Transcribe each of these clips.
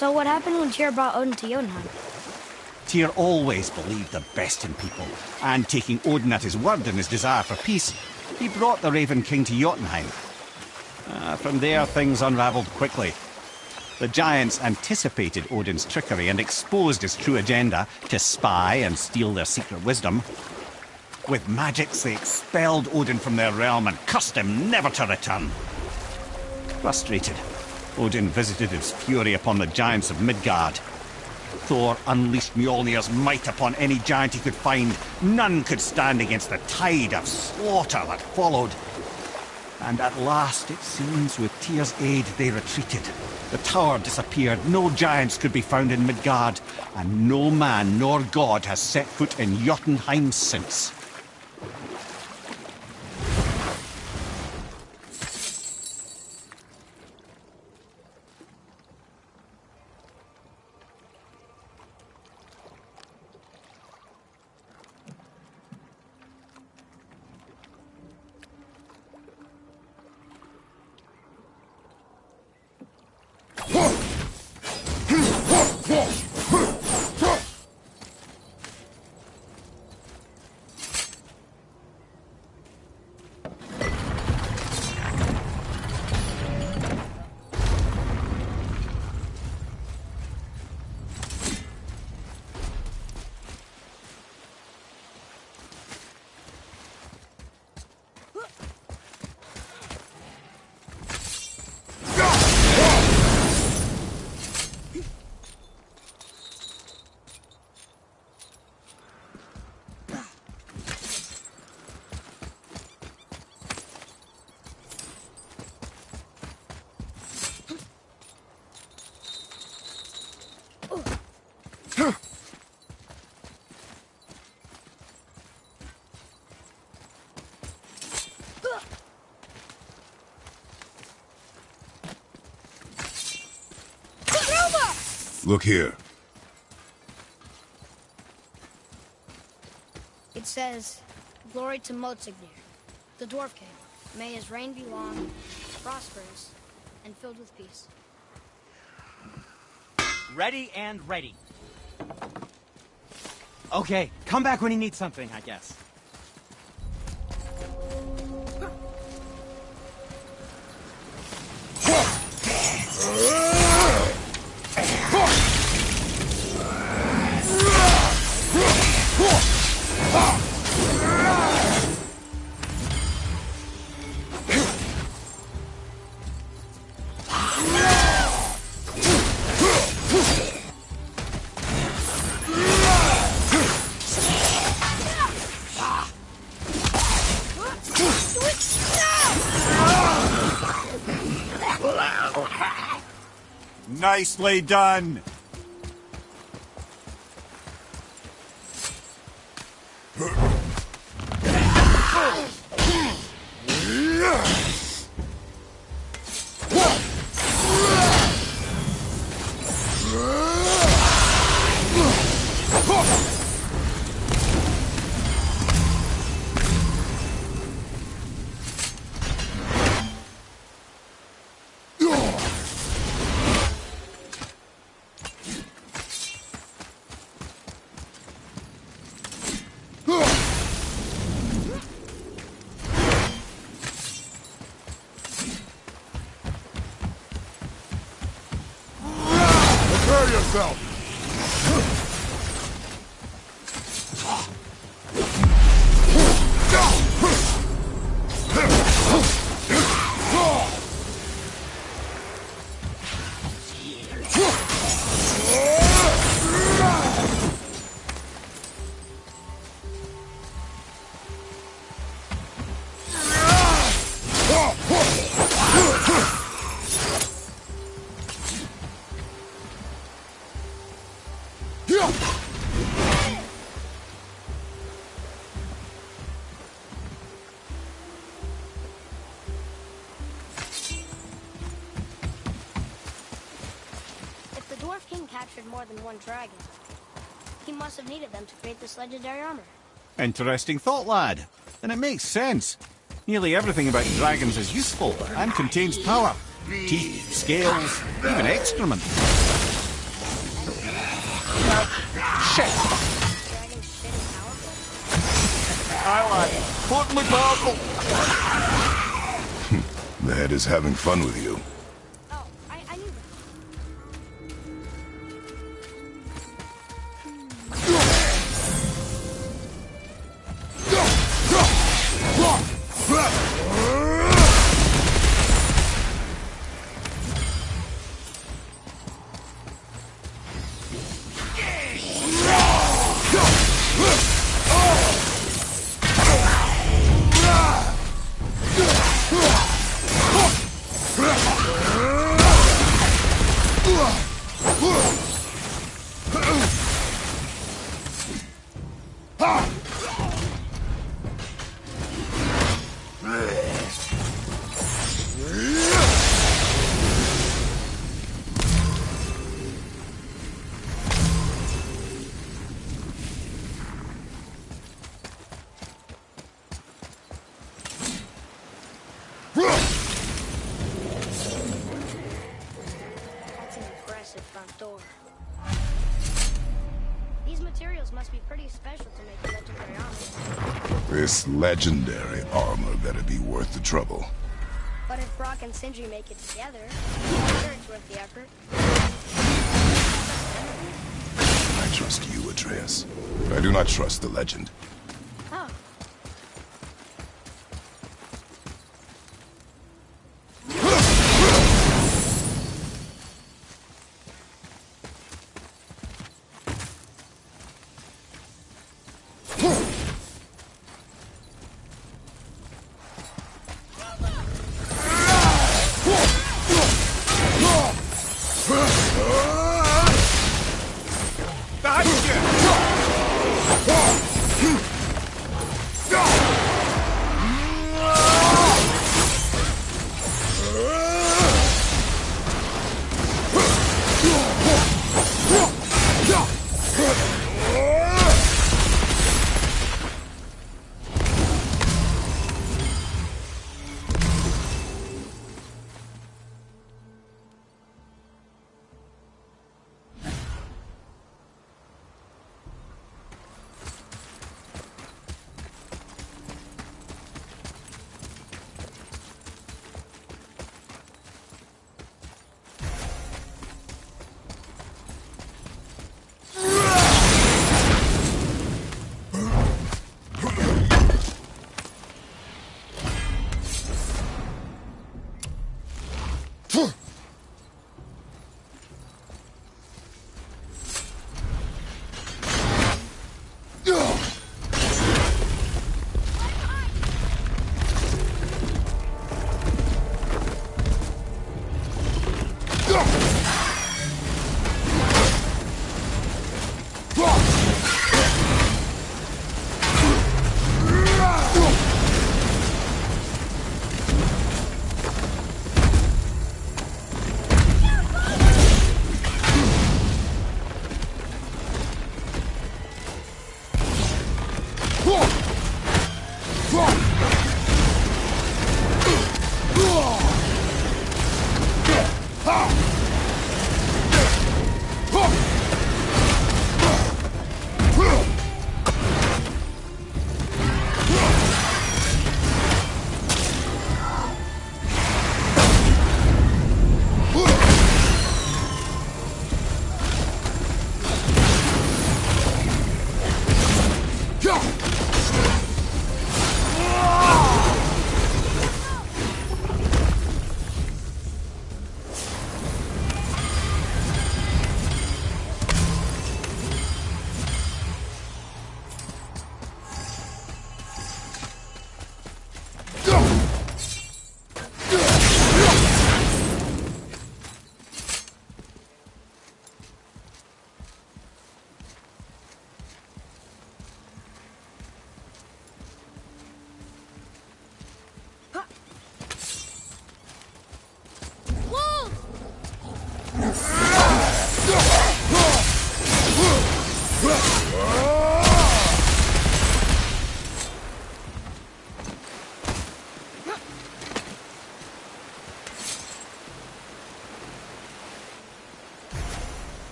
So what happened when Tyr brought Odin to Jotunheim? Tyr always believed the best in people, and taking Odin at his word in his desire for peace, he brought the Raven King to Jotunheim. From there, things unravelled quickly. The giants anticipated Odin's trickery and exposed his true agenda to spy and steal their secret wisdom. With magics, they expelled Odin from their realm and cursed him never to return. Frustrated, Odin visited his fury upon the giants of Midgard. Thor unleashed Mjolnir's might upon any giant he could find. None could stand against the tide of slaughter that followed. And at last, it seems, with Tyr's aid, they retreated. The tower disappeared, no giants could be found in Midgard, and no man nor god has set foot in Jotunheim since. Look here. It says, "Glory to Motsignir, the Dwarf King. May his reign be long, prosperous, and filled with peace." Ready and ready. Okay, come back when you need something, I guess. Nicely done! Prepare yourself! Captured more than one dragon. He must have needed them to create this legendary armor. Interesting thought, lad. And it makes sense. Nearly everything about dragons is useful and contains power. Teeth, scales, even excrement. Shit! Dragon shit is powerful? I like totally powerful. The head is having fun with you. Oh, I knew That's an impressive front door. These materials must be pretty special to make legendary armor. This legendary armor better be worth the trouble. But if Brock and Sindri make it together, sure it's worth the effort. I trust you, Atreus. I do not trust the legend. Oh.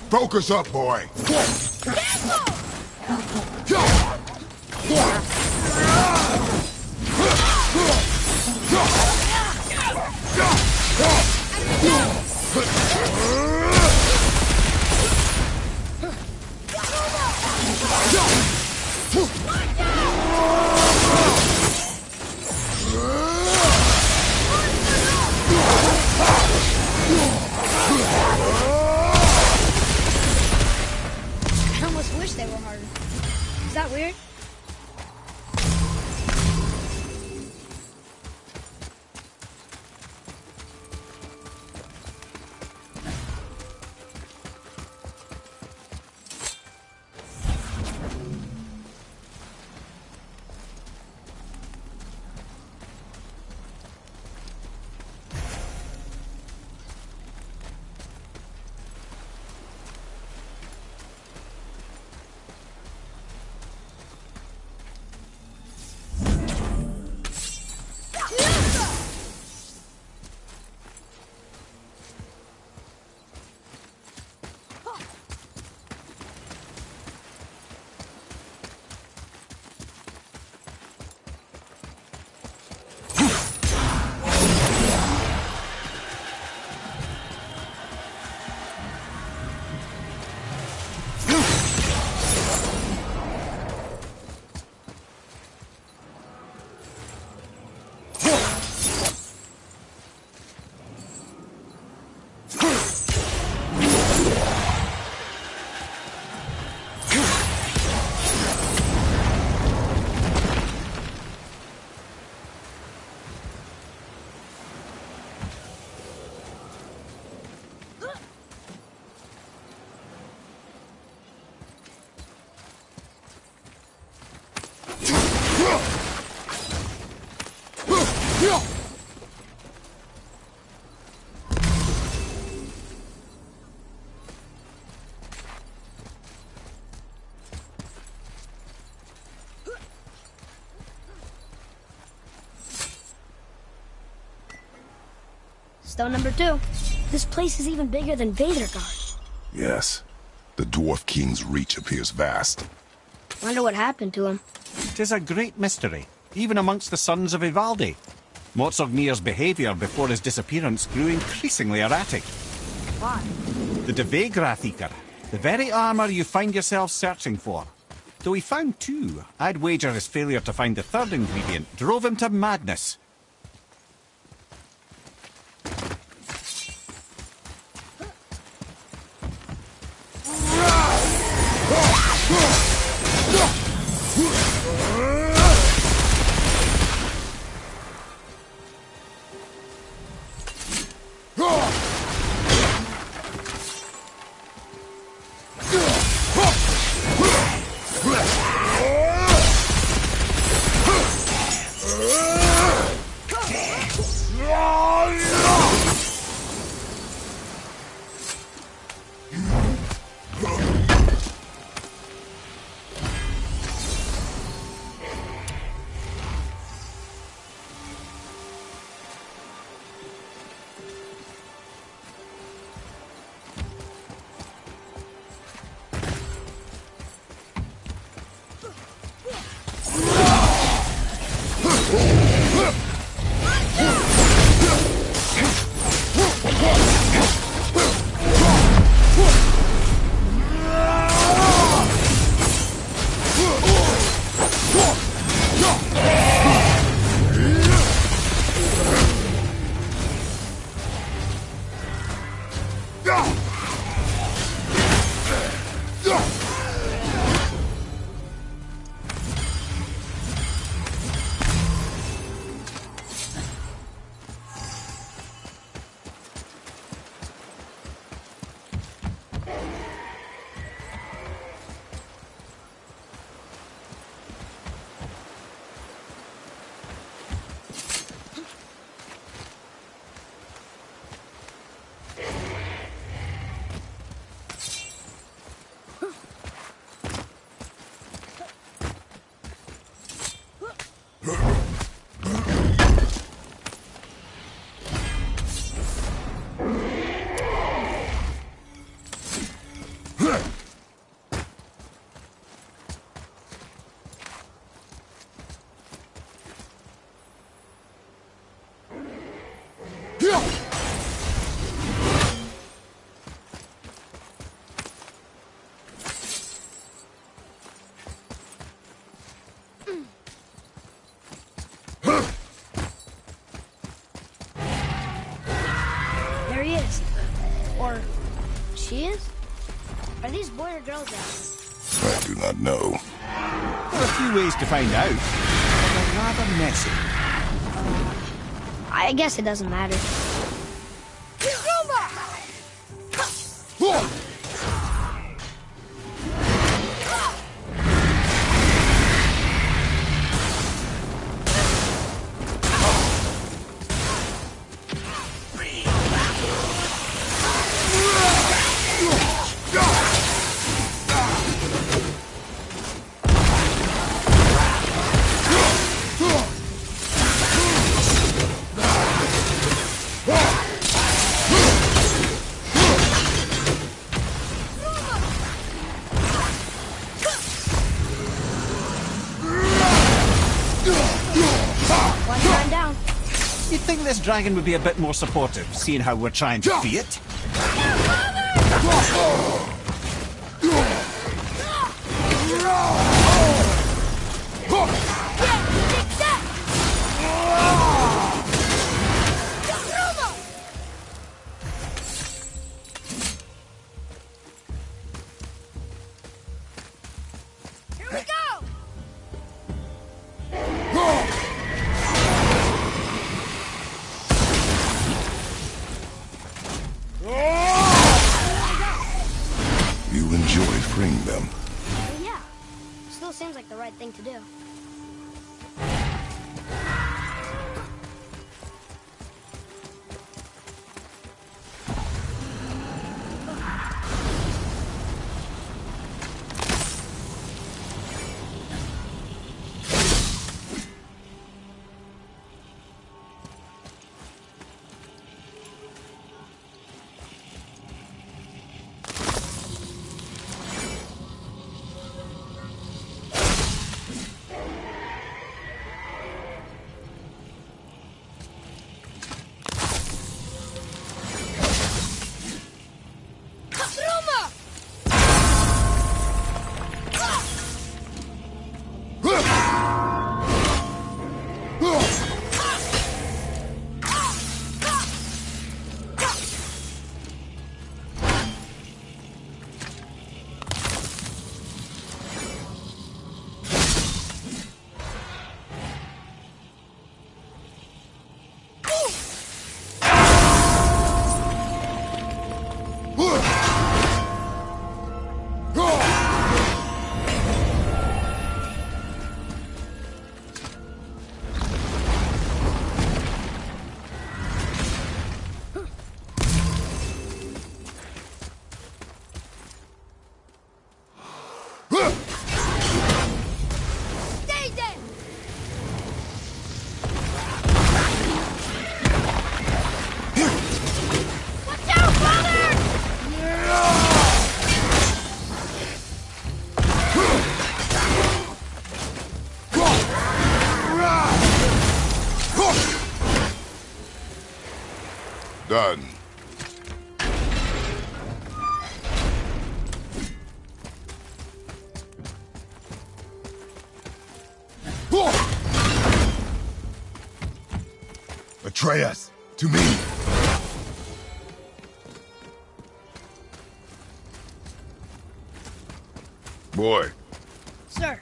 Focus up, boy. I almost wish they were harder. Is that weird? Stone number 2. This place is even bigger than Vadergard. Yes. The Dwarf King's reach appears vast. Wonder what happened to him. 'Tis a great mystery, even amongst the sons of Ivaldi. Motsognir's behaviour before his disappearance grew increasingly erratic. Why? The Devegrathikar, the very armour you find yourself searching for. Though he found 2, I'd wager his failure to find the 3rd ingredient drove him to madness. There he is. Or she is? Are these boy or girls out? I do not know. There are a few ways to find out, but they're rather messy. I guess it doesn't matter. One time down. You'd think this dragon would be a bit more supportive, seeing how we're trying to free it. Here we go! You enjoy freeing them. Well, yeah. Still seems like the right thing to do. Stay there! Watch out, brother! Done. Atreus, to me. Boy. Sir.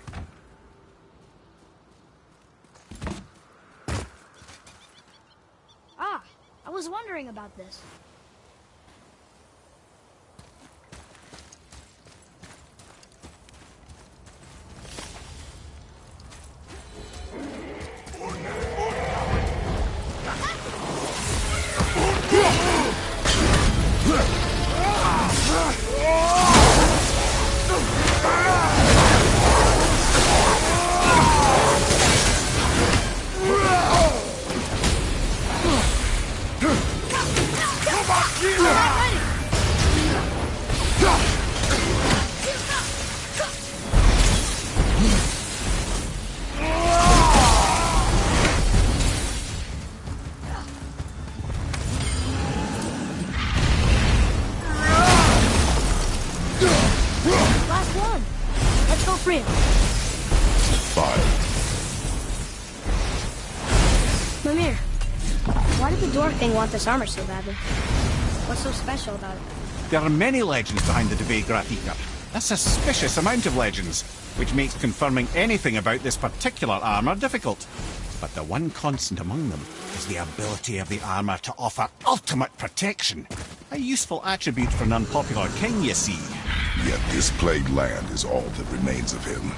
Ah, I was wondering about this. the Dwarf King want this armor so badly? What's so special about it? There are many legends behind the Debate Graphica. A suspicious amount of legends, which makes confirming anything about this particular armor difficult. But the one constant among them is the ability of the armor to offer ultimate protection. A useful attribute for an unpopular king, you see. Yet this plagued land is all that remains of him.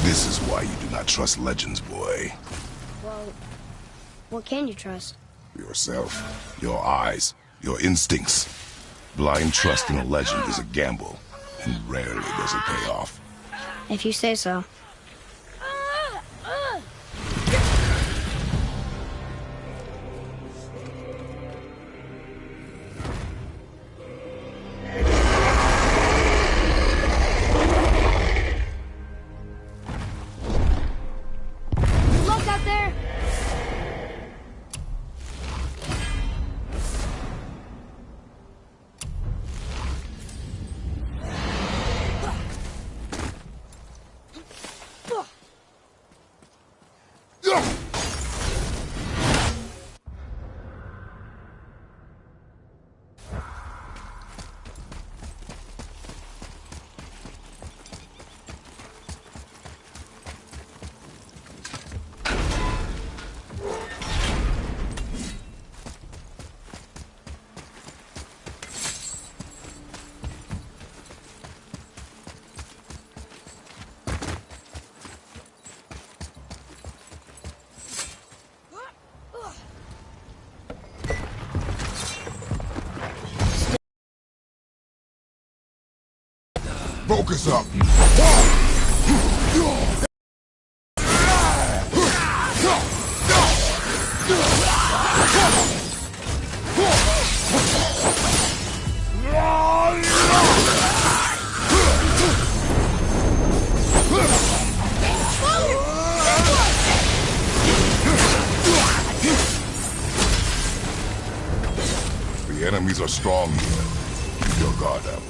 This is why you do not trust legends, boy. Well, what can you trust? Yourself, your eyes, your instincts. Blind trust in a legend is a gamble, and rarely does it pay off. If you say so. Look out there! Focus up! The enemies are strong here. Keep your guard up.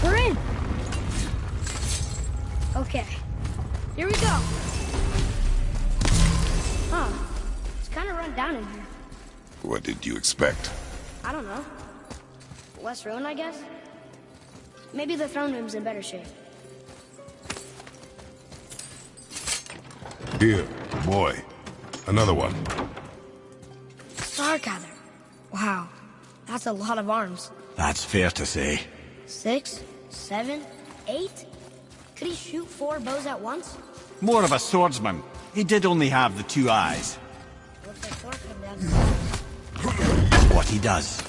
We're in! Okay, here we go. Huh, it's kind of run down in here. What did you expect? I don't know. Less ruined, I guess? Maybe the throne room's in better shape. Here, boy. Another one. Stargather. Wow, that's a lot of arms. That's fair to say. 6, 7, 8? Could he shoot 4 bows at once? More of a swordsman. He did only have the 2 eyes. Looks like Thor came down. What he does.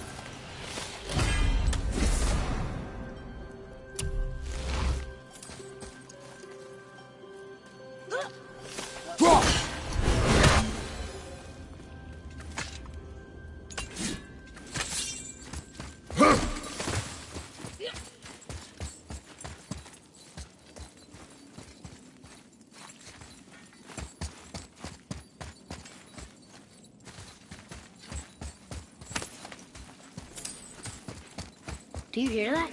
Do you hear that?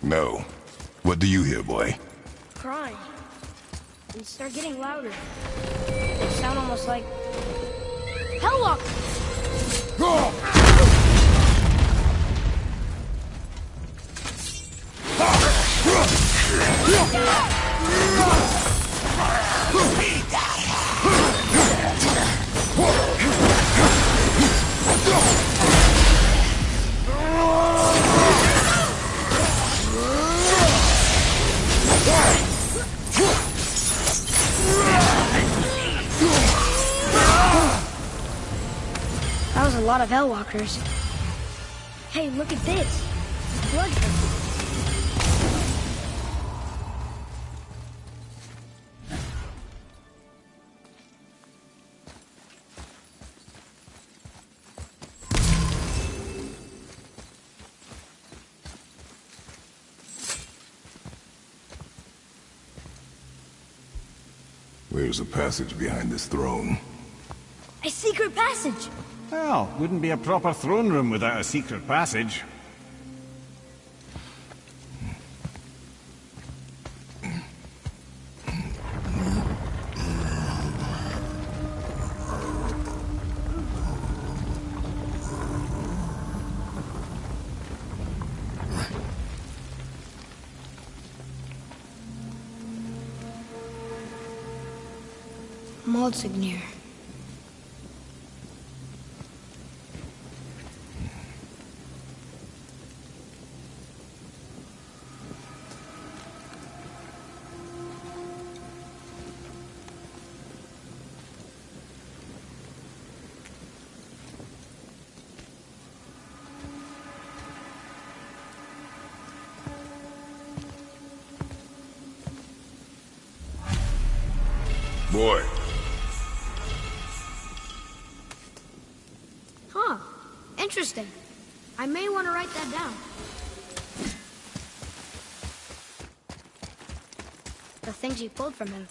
No. What do you hear, boy? Crying. And start getting louder. They sound almost like... Hellwalkers! That was a lot of Hellwalkers. Hey, look at this. Blood. There's a passage behind this throne. A secret passage! Well, wouldn't be a proper throne room without a secret passage. Motsognir. Boy. Huh. Interesting. I may want to write that down. The things you pulled from him.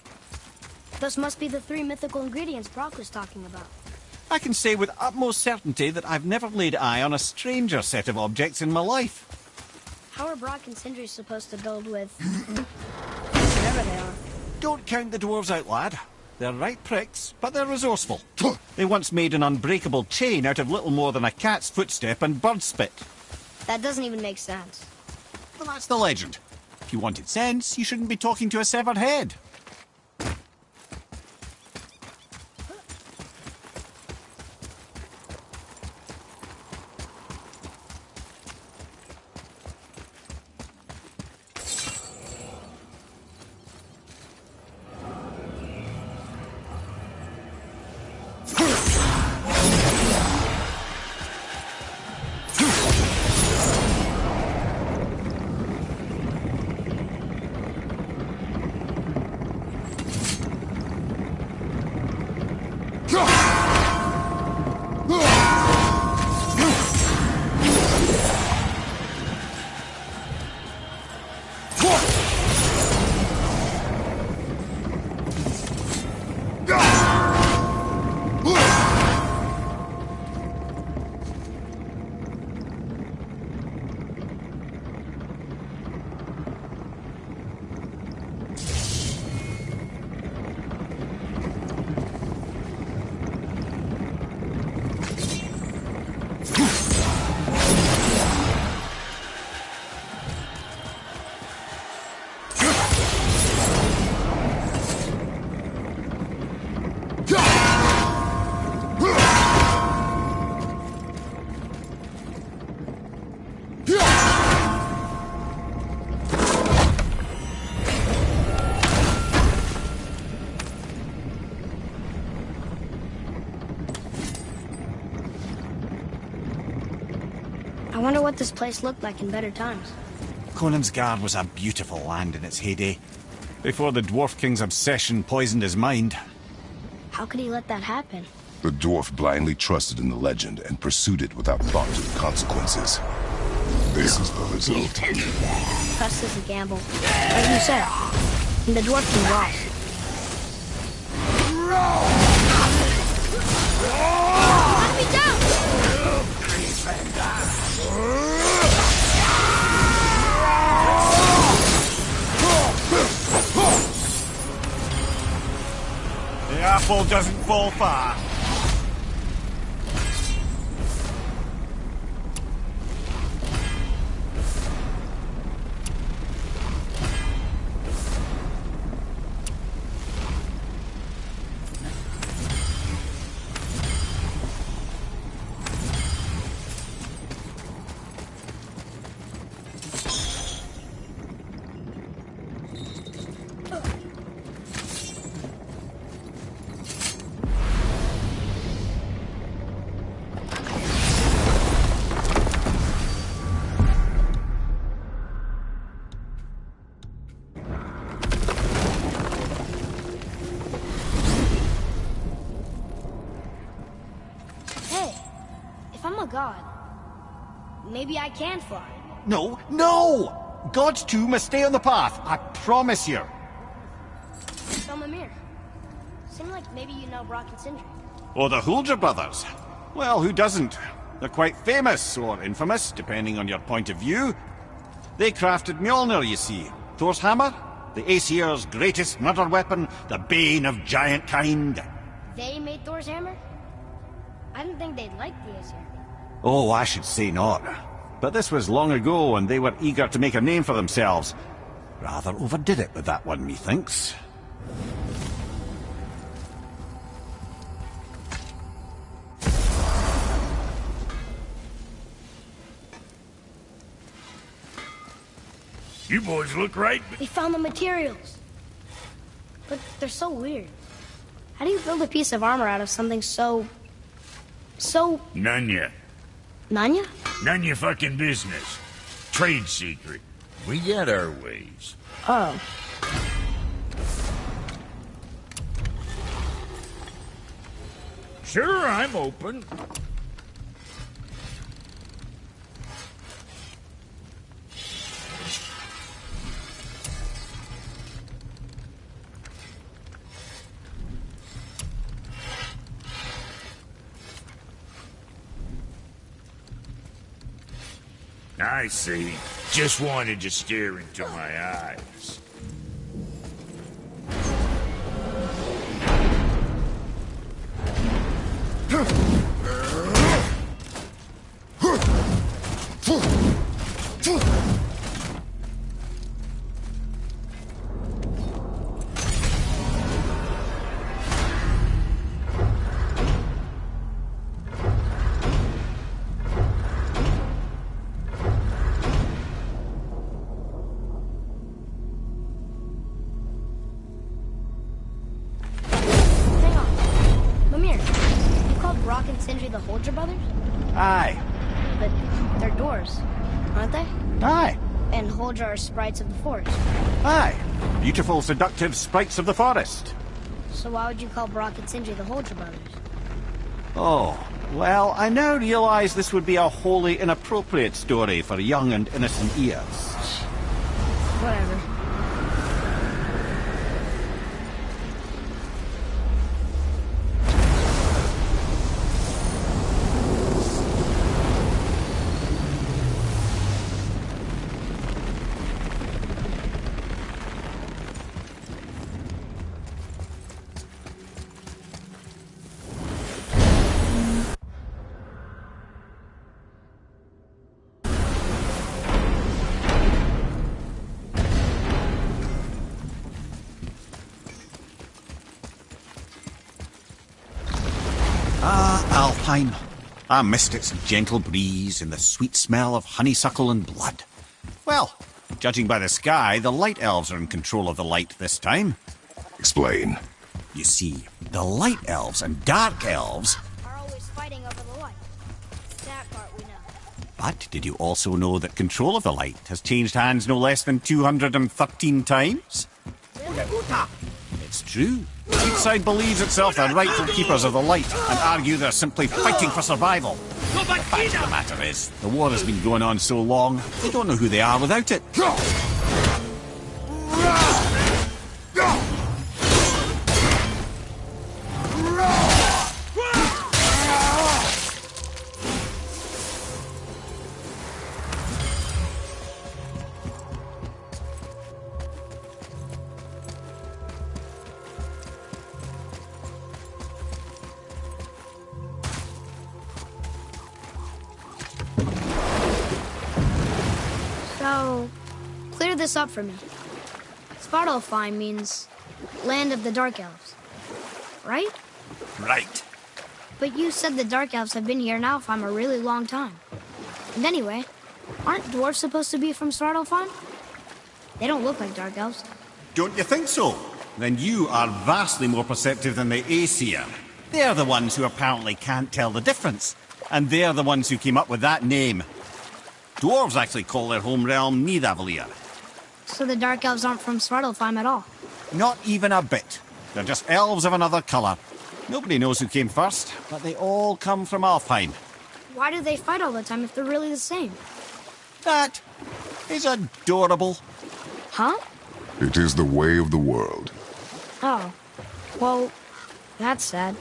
Those must be the 3 mythical ingredients Brock was talking about. I can say with utmost certainty that I've never laid eye on a stranger set of objects in my life. How are Brock and Sindri supposed to build with... whatever they are? Don't count the dwarves out, lad. They're right pricks, but they're resourceful. They once made an unbreakable chain out of little more than a cat's footstep and bird spit. That doesn't even make sense. Well, that's the legend. If you wanted sense, you shouldn't be talking to a severed head. I wonder what this place looked like in better times. Conansgard was a beautiful land in its heyday, before the Dwarf King's obsession poisoned his mind. How could he let that happen? The dwarf blindly trusted in the legend and pursued it without thought to the consequences. This is the result. Trust is a gamble. Like you said, and the Dwarf King lost. Let me down! The apple doesn't fall far. God. Maybe I can fly. No, no! Gods too must stay on the path, I promise you. So Mimir, seemed like maybe you know Brock and Sindri. Or the Huldra brothers. Well, who doesn't? They're quite famous, or infamous, depending on your point of view. They crafted Mjolnir, you see. Thor's hammer, the Aesir's greatest murder weapon, the bane of giant kind. They made Thor's hammer? I didn't think they'd like the Aesir. Oh, I should say not. But this was long ago, and they were eager to make a name for themselves. Rather overdid it with that one, methinks. You boys look right. They found the materials. But they're so weird. How do you build a piece of armor out of something so... None ya. Nanya? None your fucking business. Trade secret. We got our ways. Oh. Sure, I'm open. I see. Just wanted to stare into my eyes. Hang on. Mimir, you called Brock and Sindri the Holger brothers? Aye. But they're doors, aren't they? Aye. And Holger are sprites of the forest. Aye. Beautiful, seductive sprites of the forest. So why would you call Brock and Sindri the Holger brothers? Oh, well, I now realize this would be a wholly inappropriate story for young and innocent ears. Whatever. Alpine. I missed its gentle breeze and the sweet smell of honeysuckle and blood. Well, judging by the sky, the light elves are in control of the light this time. Explain. You see, the light elves and dark elves... Are always fighting over the light. That part we know. But did you also know that control of the light has changed hands no less than 213 times? It's true. Each side believes itself the rightful keepers of the light and argue they're simply fighting for survival. The fact of the matter is, the war has been going on so long, they don't know who they are without it. So, clear this up for me. Svartalfheim means land of the Dark Elves, right? Right. But you said the Dark Elves have been here in Alfheim a really long time. And anyway, aren't dwarves supposed to be from Svartalfheim? They don't look like Dark Elves. Don't you think so? Then you are vastly more perceptive than the Aesir. They're the ones who apparently can't tell the difference. And they're the ones who came up with that name. Dwarves actually call their home realm Nidavellir. So the Dark Elves aren't from Svartalfheim at all? Not even a bit. They're just elves of another colour. Nobody knows who came first, but they all come from Alfheim. Why do they fight all the time if they're really the same? That is adorable. Huh? It is the way of the world. Oh. Well, that's sad.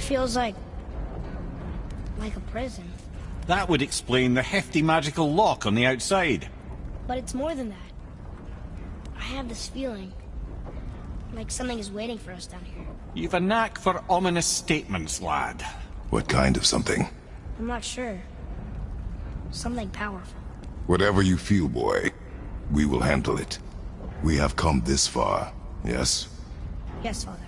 feels like a prison. That would explain the hefty magical lock on the outside. But it's more than that. I have this feeling like something is waiting for us down here. You've a knack for ominous statements, lad. What kind of something? I'm not sure. Something powerful. Whatever you feel, boy, we will handle it. We have come this far, yes? Yes, Father.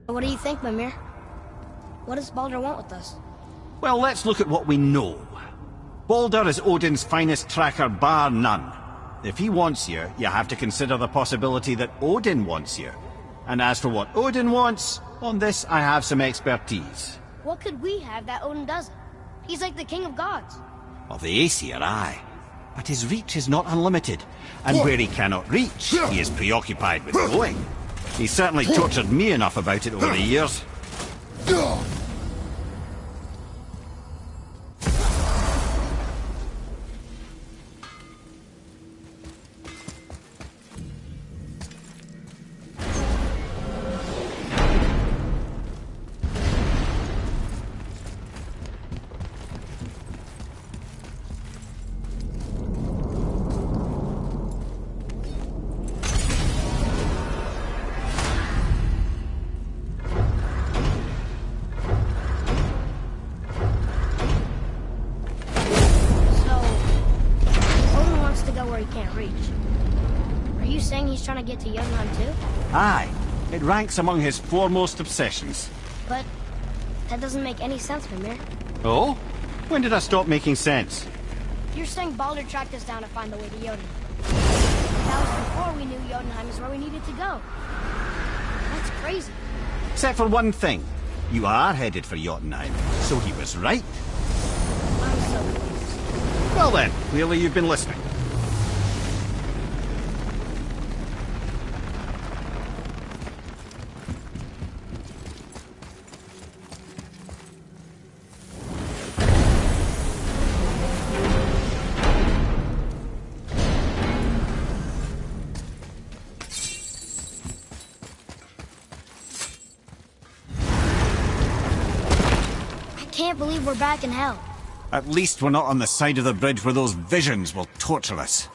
What do you think, Mimir? What does Baldur want with us? Well, let's look at what we know. Baldur is Odin's finest tracker bar none. If he wants you, you have to consider the possibility that Odin wants you. And as for what Odin wants, on this I have some expertise. What could we have that Odin doesn't? He's like the king of gods. Of the Aesir, aye. But his reach is not unlimited. And where he cannot reach, he is preoccupied with going. He certainly tortured me enough about it over the years. Trying to get to Jotunheim too? Aye. It ranks among his foremost obsessions. But that doesn't make any sense, Mimir. Oh? When did I stop making sense? You're saying Baldur tracked us down to find the way to Jotunheim. That was before we knew Jotunheim is where we needed to go. That's crazy. Except for one thing. You are headed for Jotunheim, so he was right. I'm so confused. Well then, clearly you've been listening. I can't believe we're back in hell. At least we're not on the side of the bridge where those visions will torture us.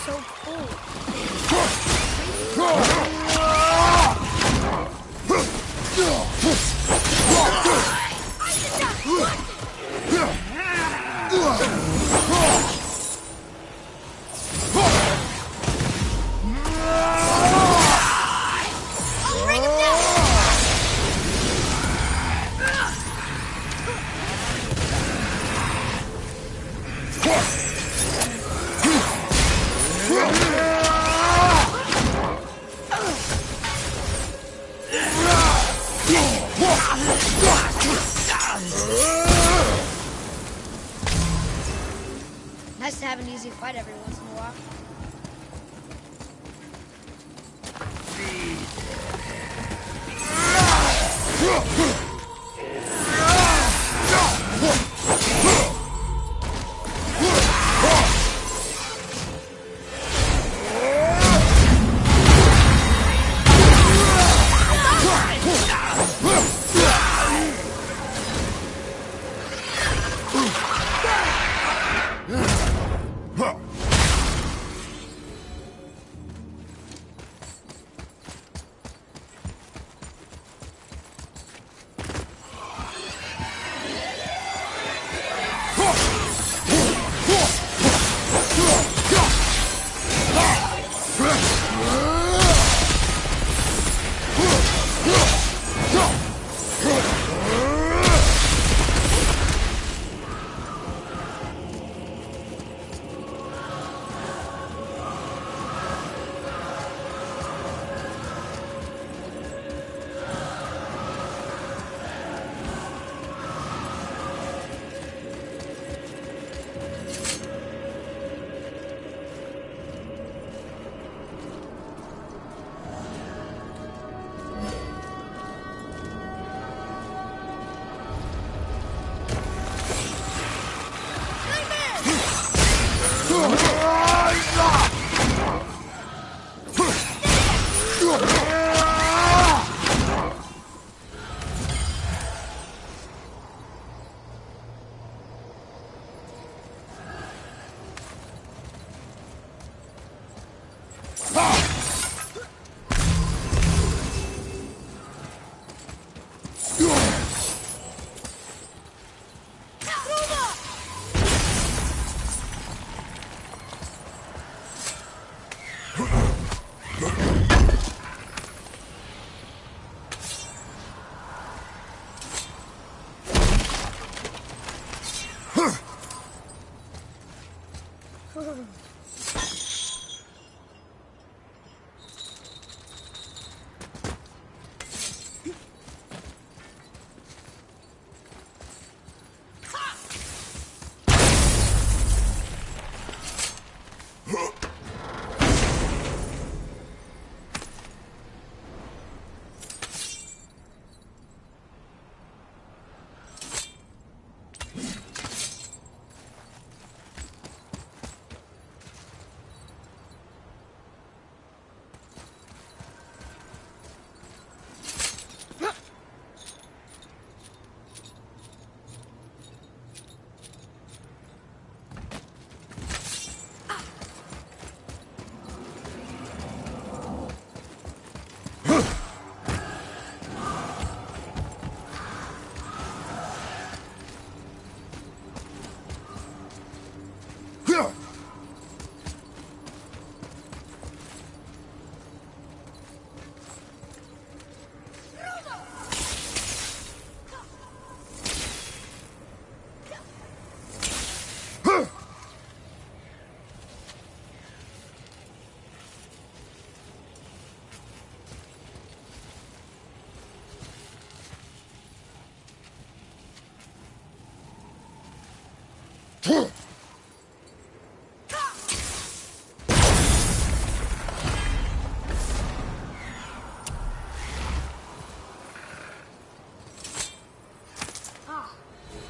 So cool. Nice to have an easy fight every once in a while.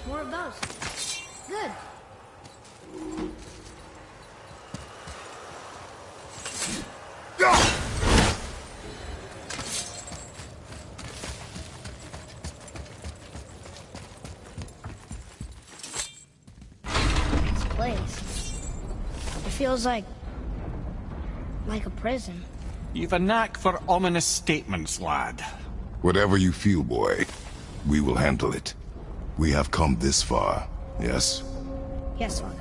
More of those. Good. This place. It feels like a prison. You've a knack for ominous statements, lad. Whatever you feel, boy, we will handle it. We have come this far, yes? Yes, Father.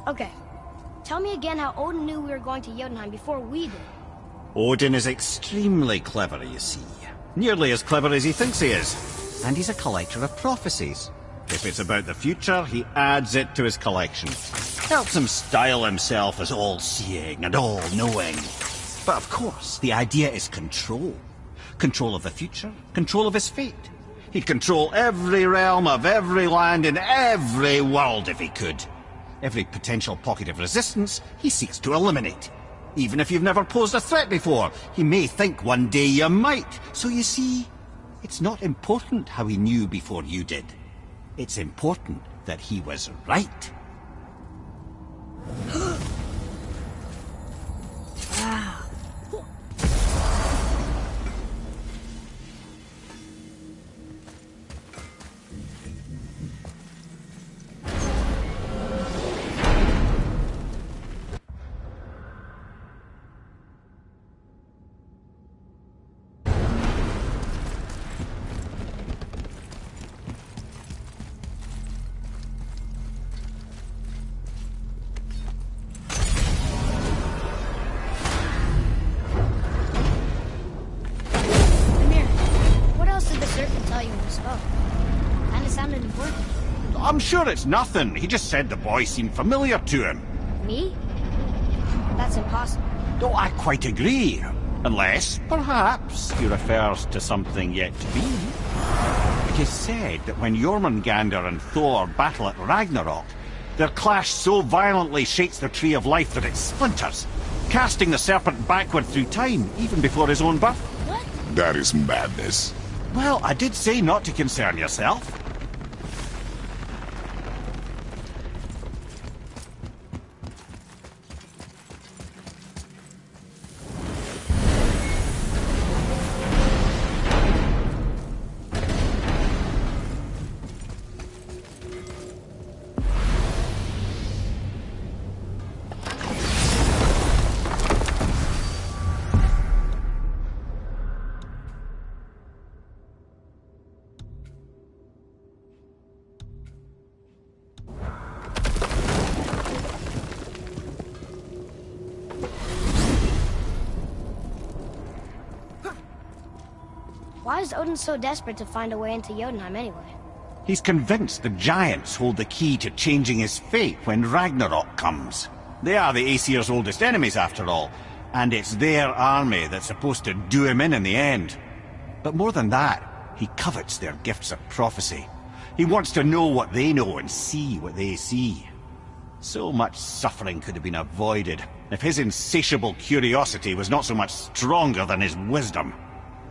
Okay. Tell me again how Odin knew we were going to Jotunheim before we did. Odin is extremely clever, you see. Nearly as clever as he thinks he is. And he's a collector of prophecies. If it's about the future, he adds it to his collection. Helps him style himself as all-seeing and all-knowing. But of course, the idea is control. Control of the future, control of his fate. He'd control every realm of every land in every world if he could. Every potential pocket of resistance, he seeks to eliminate. Even if you've never posed a threat before, he may think one day you might. So you see, it's not important how he knew before you did. It's important that he was right. Wow. I'm sure it's nothing. He just said the boy seemed familiar to him. Me? That's impossible. Oh, I quite agree. Unless, perhaps, he refers to something yet to be. It is said that when Jormungandr and Thor battle at Ragnarok, their clash so violently shakes the Tree of Life that it splinters, casting the serpent backward through time, even before his own birth. What? That is madness. Well, I did say not to concern yourself. Why is Odin so desperate to find a way into Jotunheim anyway? He's convinced the giants hold the key to changing his fate when Ragnarok comes. They are the Aesir's oldest enemies, after all, and it's their army that's supposed to do him in the end. But more than that, he covets their gifts of prophecy. He wants to know what they know and see what they see. So much suffering could have been avoided if his insatiable curiosity was not so much stronger than his wisdom.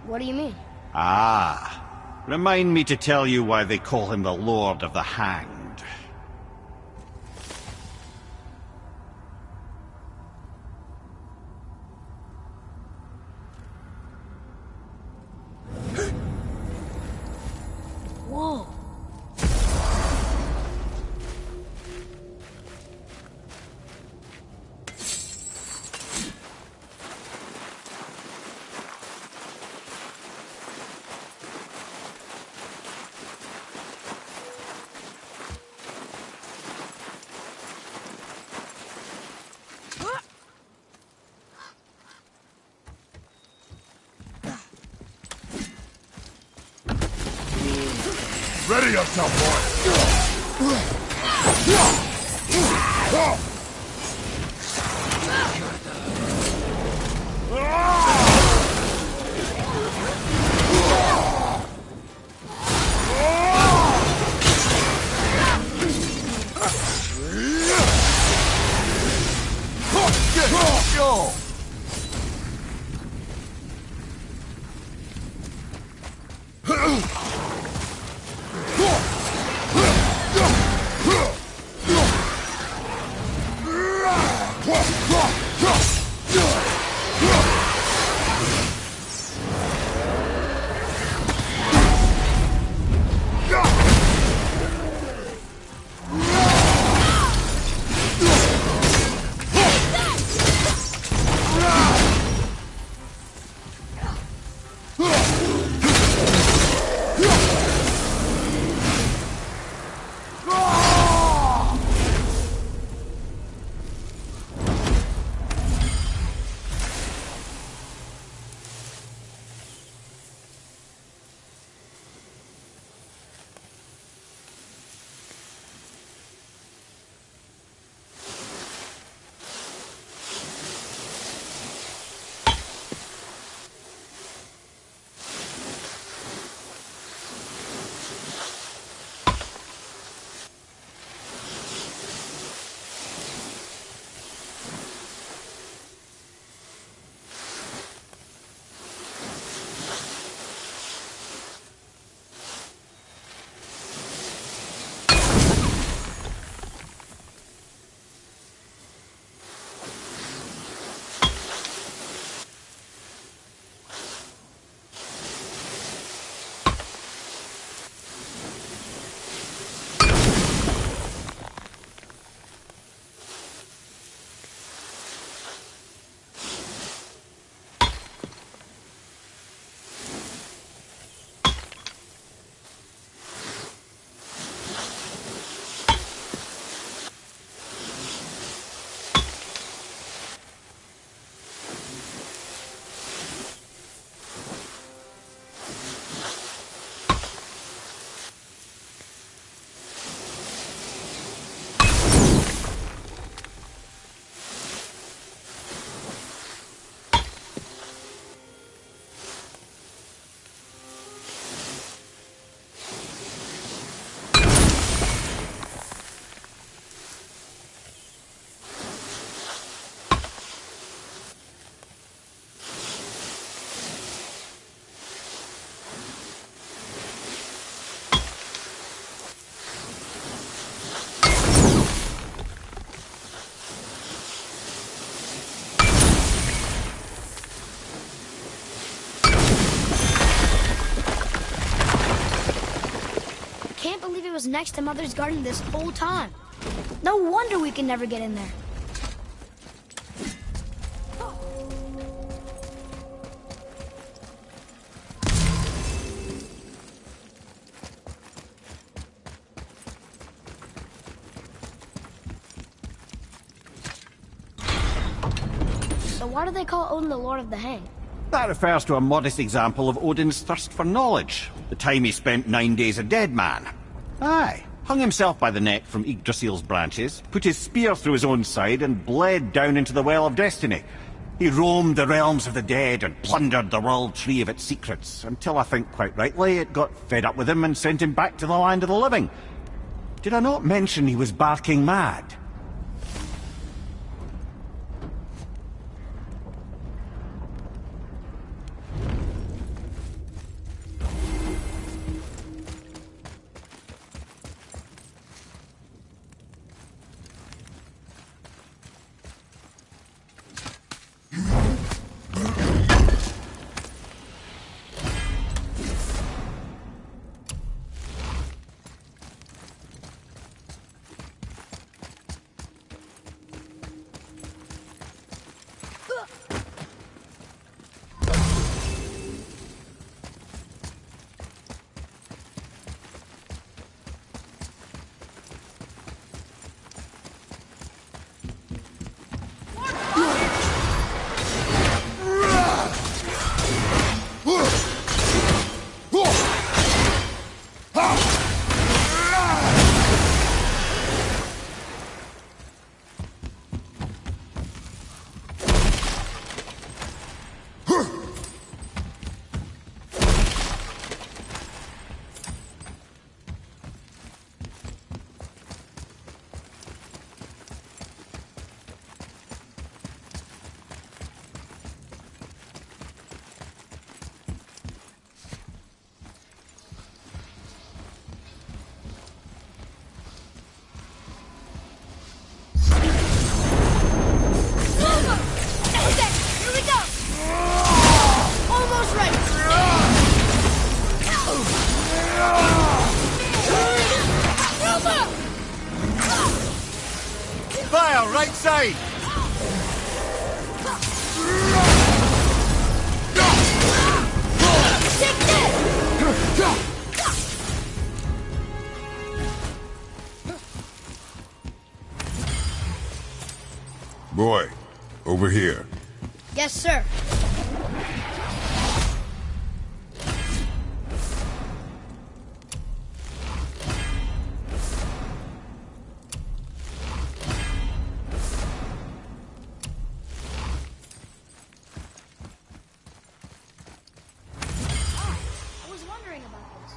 What do you mean? Ah, remind me to tell you why they call him the Lord of the Hanged. Whoa. Ready yourself, boy! Go! was next to Mother's garden this whole time. No wonder we can never get in there. So why do they call Odin the Lord of the Hang? That refers to a modest example of Odin's thirst for knowledge. The time he spent 9 days a dead man. Aye. Hung himself by the neck from Yggdrasil's branches, put his spear through his own side, and bled down into the Well of Destiny. He roamed the realms of the dead and plundered the World Tree of its secrets, until I think quite rightly it got fed up with him and sent him back to the land of the living. Did I not mention he was barking mad? Fire, right side! Boy, over here. Yes, sir. I was wondering about this.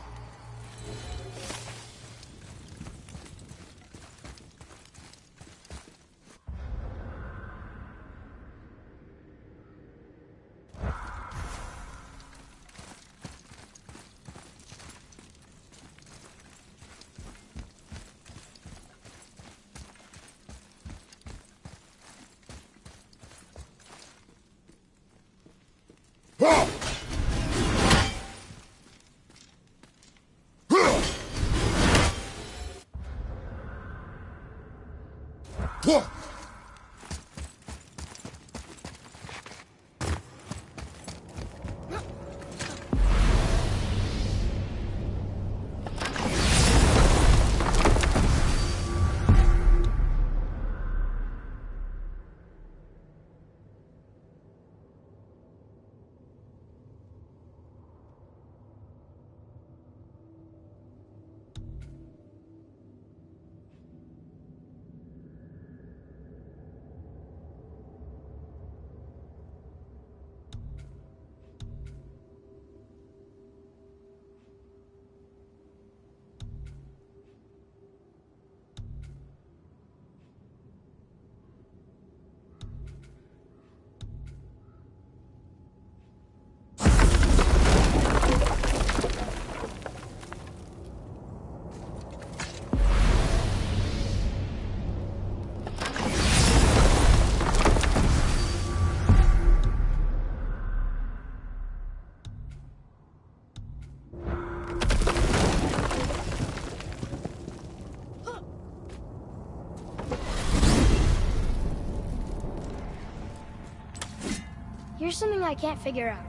Here's something I can't figure out.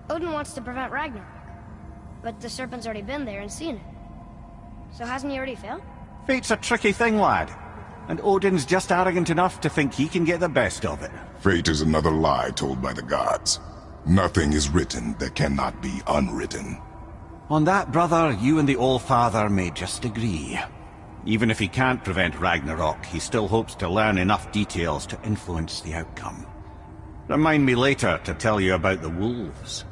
Odin wants to prevent Ragnarok, but the serpent's already been there and seen it. So hasn't he already failed? Fate's a tricky thing, lad. And Odin's just arrogant enough to think he can get the best of it. Fate is another lie told by the gods. Nothing is written that cannot be unwritten. On that, brother, you and the All-Father may just agree. Even if he can't prevent Ragnarok, he still hopes to learn enough details to influence the outcome. Remind me later to tell you about the wolves.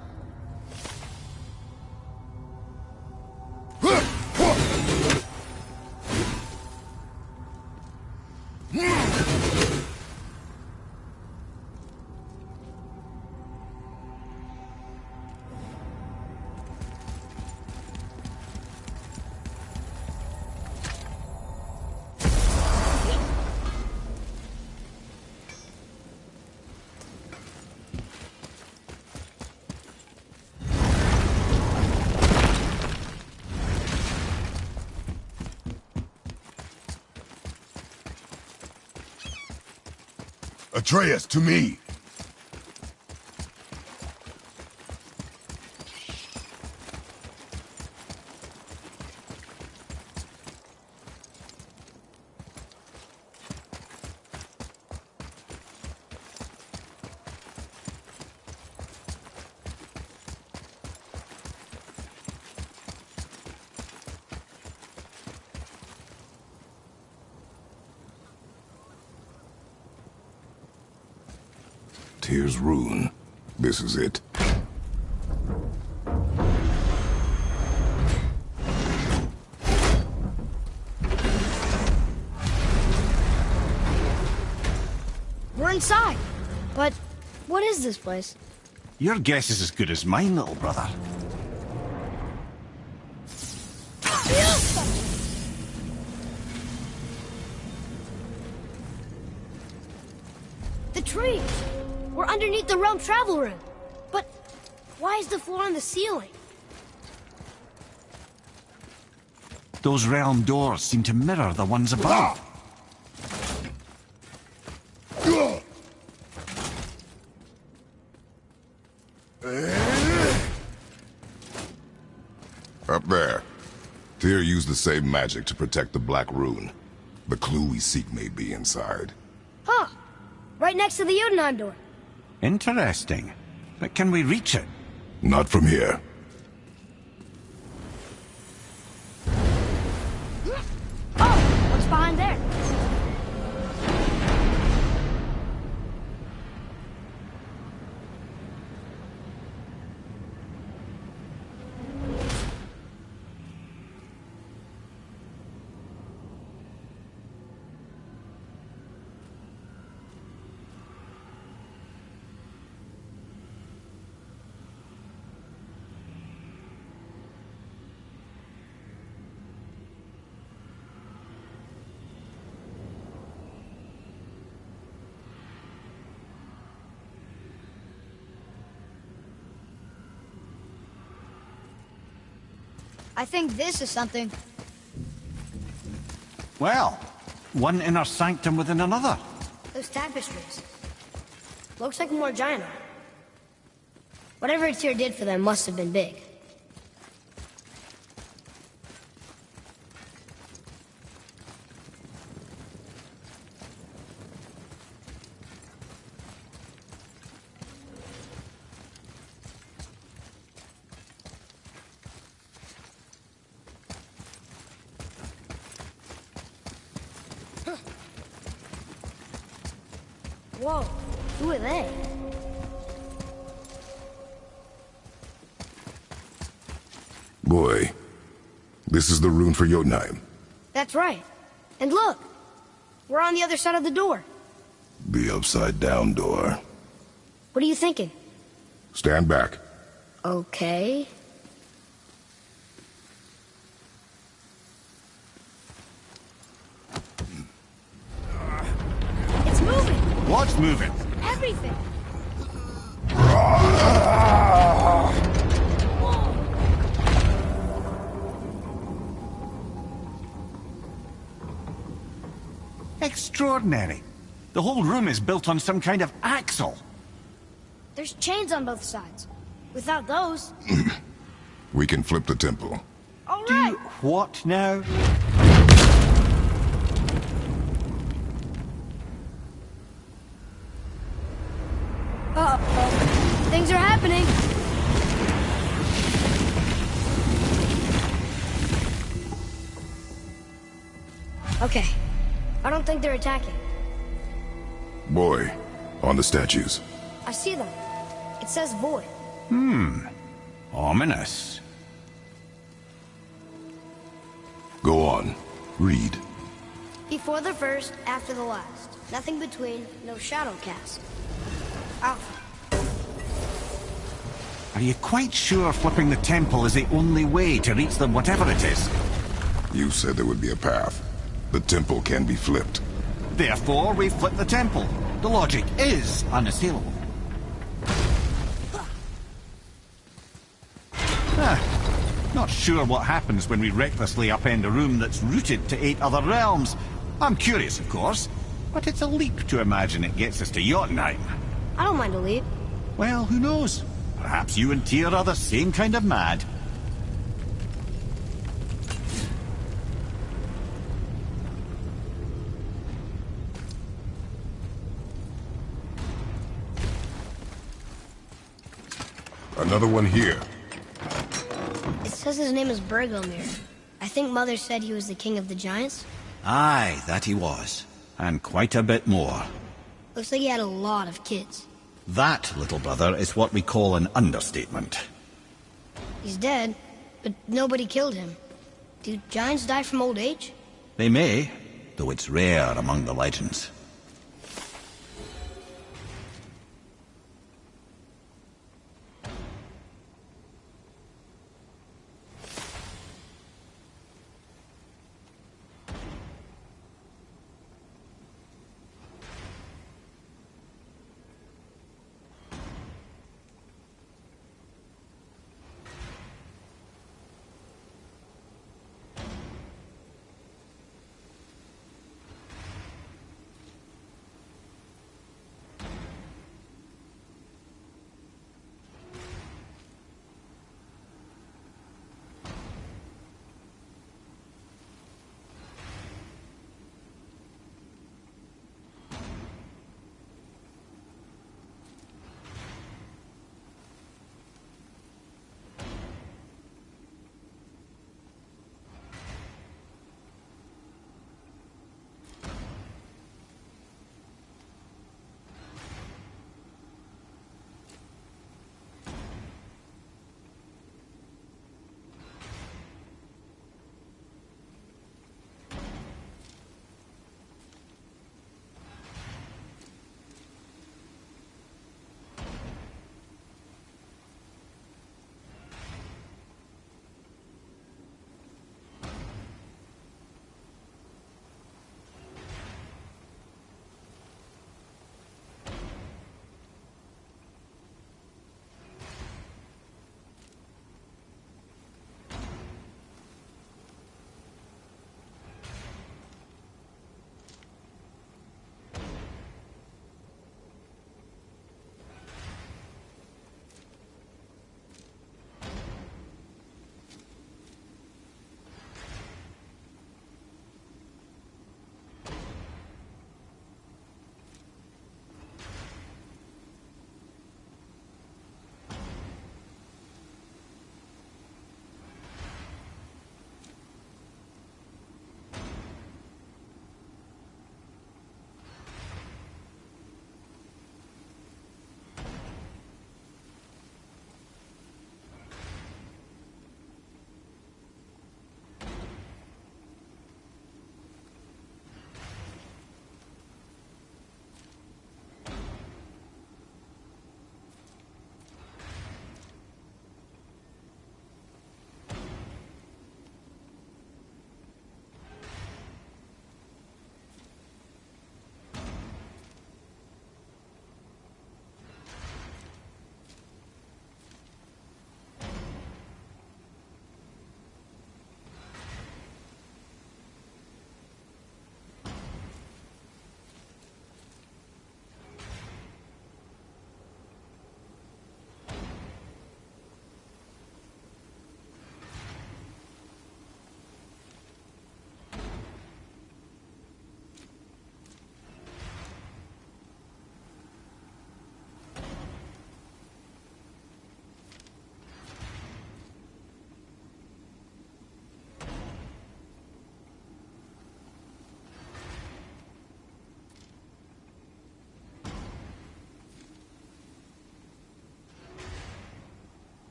Atreus, to me! Tyr's rune. This is it. We're inside. But what is this place? Your guess is as good as mine, little brother. The tree! We're underneath the realm travel room. But why is the floor on the ceiling? Those realm doors seem to mirror the ones above. Up there. Tyr used the same magic to protect the Black Rune. The clue we seek may be inside. Huh. Right next to the Jotunheim door. Interesting. But can we reach it? Not from here. Oh, what's behind there? I think this is something. Well, one inner sanctum within another. Those tapestries. Looks like more giant art. Whatever Tyr did for them must have been big. Whoa, who are they? Boy, this is the rune for Jotunheim. That's right. And look, we're on the other side of the door. The upside-down door. What are you thinking? Stand back. Okay. It's moving! What's moving? Everything! Extraordinary. The whole room is built on some kind of axle. There's chains on both sides. Without those... We can flip the temple. All Do right. what now? Uh-oh. Things are happening. Okay. I don't think they're attacking. Boy, on the statues. I see them. It says void. Ominous. Go on. Read. Before the first, after the last. Nothing between, no shadow cast. Alpha. Are you quite sure flipping the temple is the only way to reach them, whatever it is? You said there would be a path. The temple can be flipped. Therefore, we flip the temple. The logic is unassailable. Not sure what happens when we recklessly upend a room that's rooted to 8 other realms. I'm curious, of course, but it's a leap to imagine it gets us to Jotunheim. I don't mind a leap. Well, who knows? Perhaps you and Tyr are the same kind of mad. Another one here. It says his name is Bergelmir. I think Mother said he was the king of the giants. Aye, that he was. And quite a bit more. Looks like he had a lot of kids. That, little brother, is what we call an understatement. He's dead, but nobody killed him. Do giants die from old age? They may, though it's rare among the legends.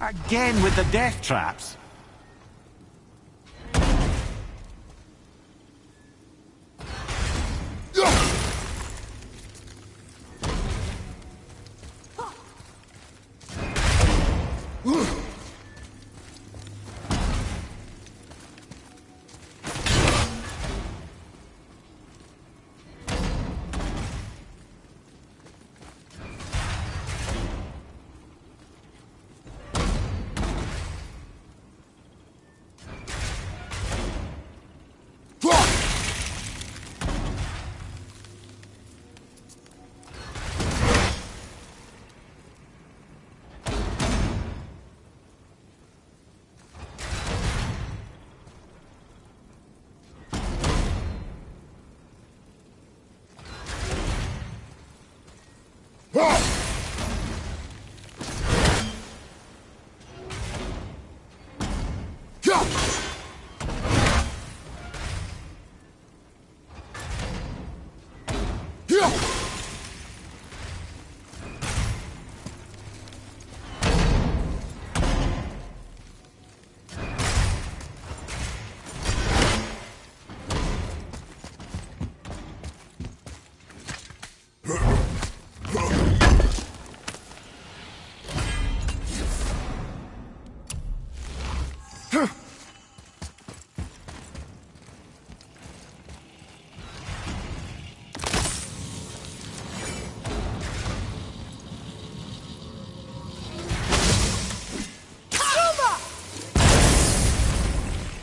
Again with the death traps.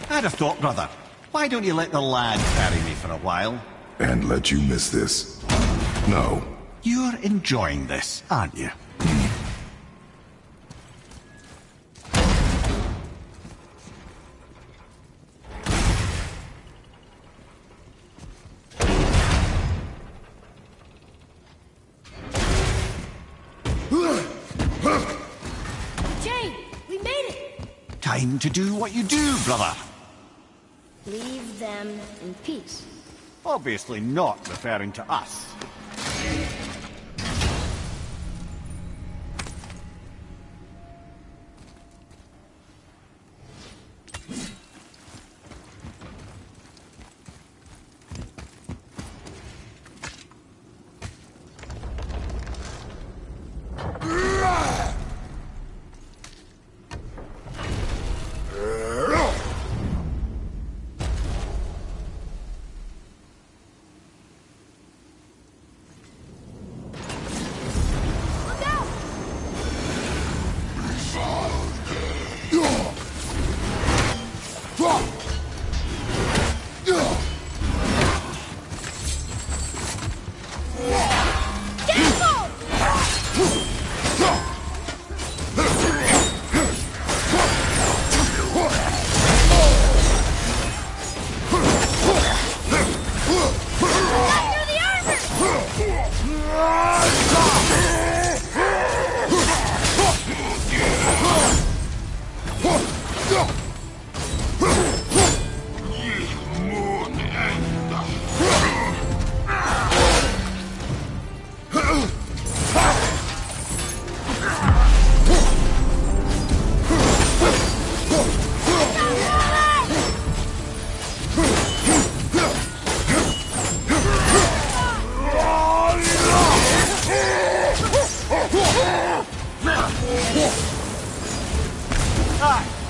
I'd have thought, brother. Why don't you let the lad carry me for a while? And let you miss this? No. You're enjoying this, aren't you? Jane, we made it! Time to do what you do, brother. Leave them in peace. Obviously not referring to us.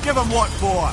Give him what for?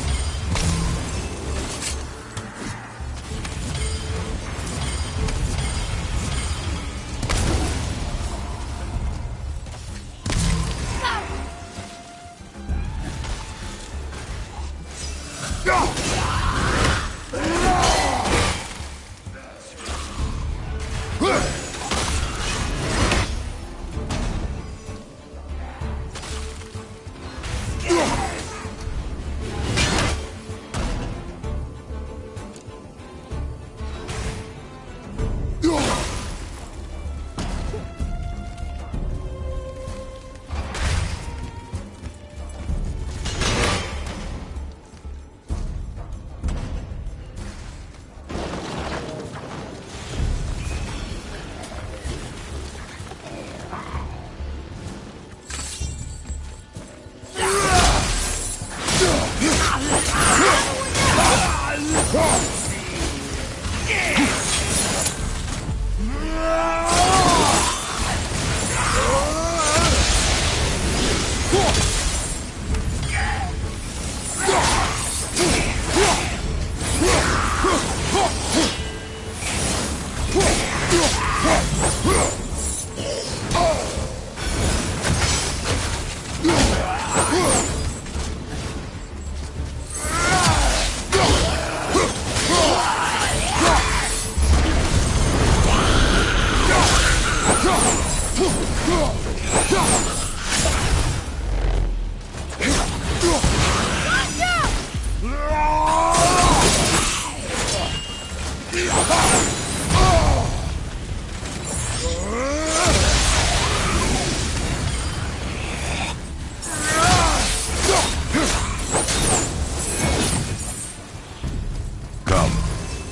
Come.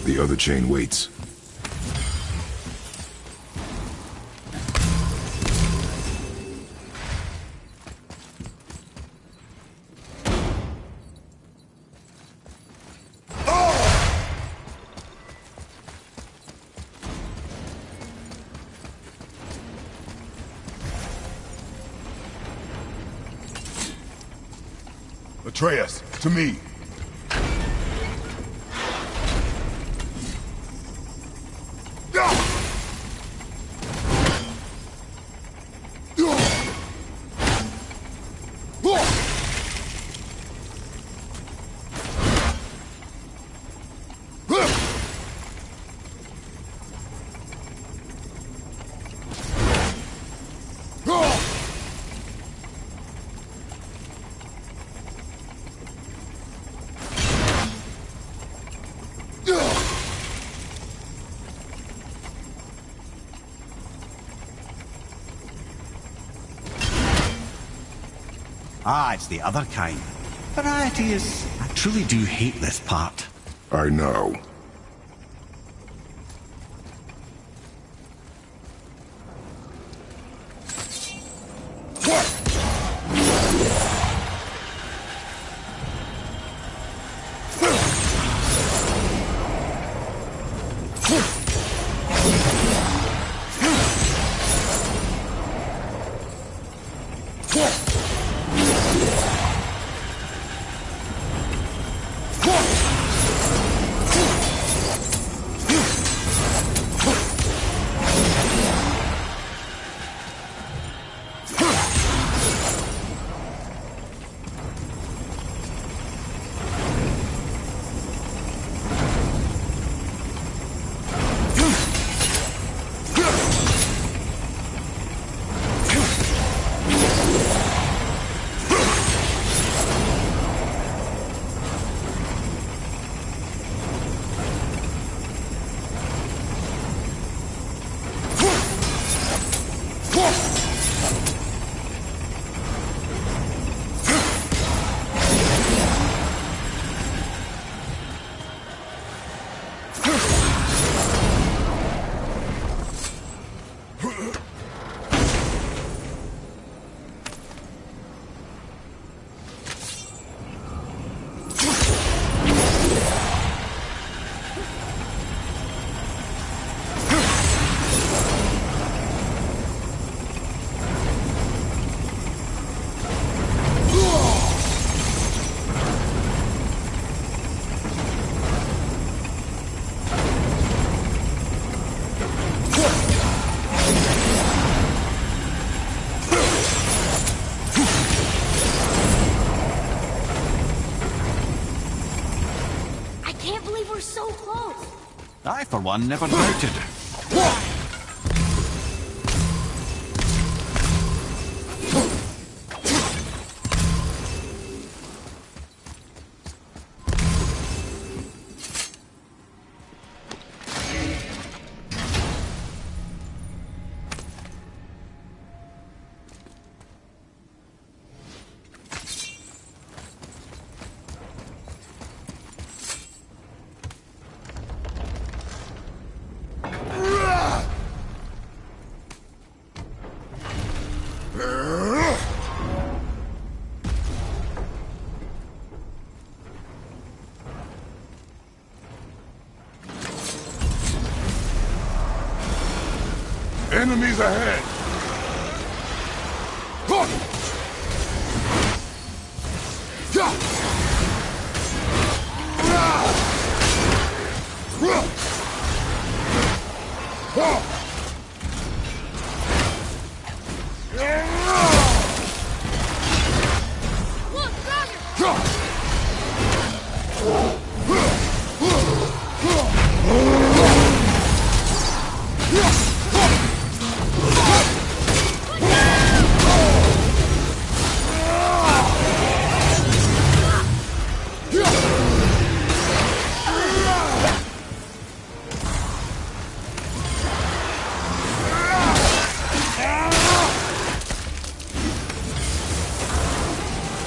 The other chain waits. Atreus, to me. Ah, it's the other kind. Variety is... I truly do hate this part. I know. I, for one, never doubted. Enemies ahead!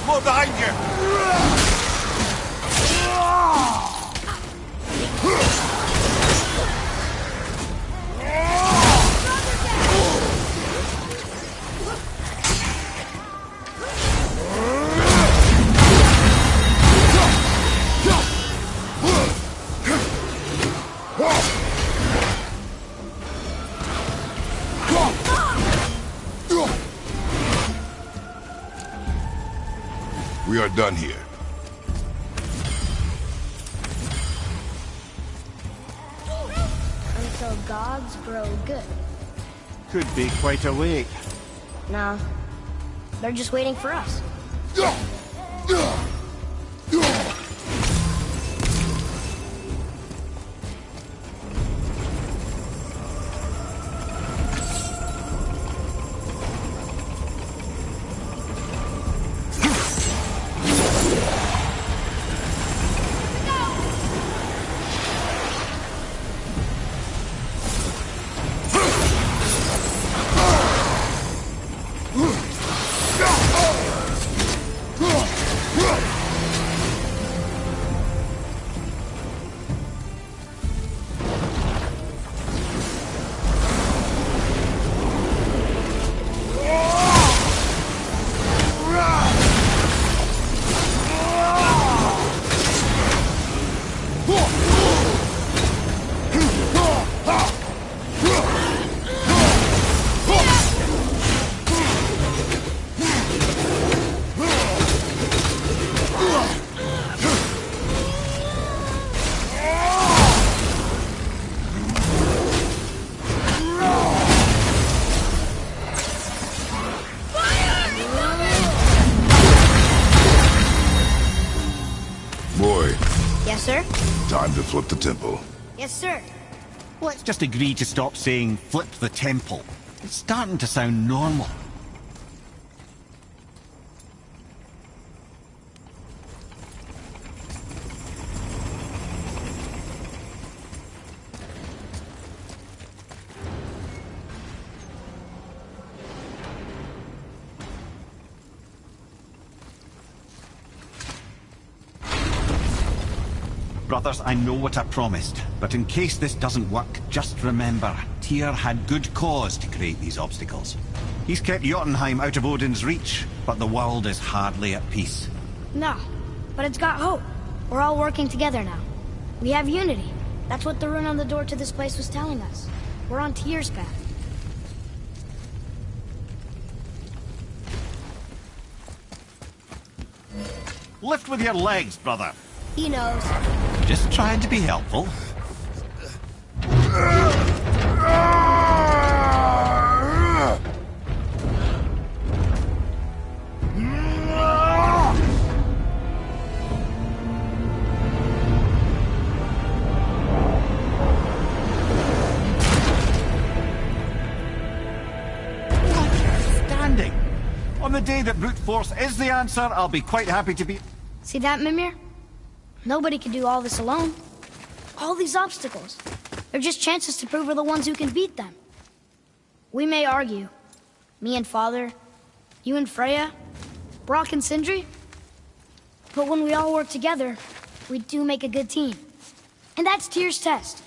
More behind you! We are done here. Until gods grow good. Could be quite a wait. No. They're just waiting for us. Boy, Yes, sir? time to flip the temple. Yes, sir. Let's just agree to stop saying flip the temple. It's starting to sound normal. Brothers, I know what I promised, but in case this doesn't work, just remember, Tyr had good cause to create these obstacles. He's kept Jotunheim out of Odin's reach, but the world is hardly at peace. No, but it's got hope. We're all working together now. We have unity. That's what the rune on the door to this place was telling us. We're on Tyr's path. Lift with your legs, brother. He knows. Just trying to be helpful. Standing. On the day that brute force is the answer, I'll be quite happy to be... See that, Mimir? Nobody can do all this alone. All these obstacles. They're just chances to prove we're the ones who can beat them. We may argue. Me and Father, you and Freya, Brock and Sindri. But when we all work together, we do make a good team. And that's Tyr's test.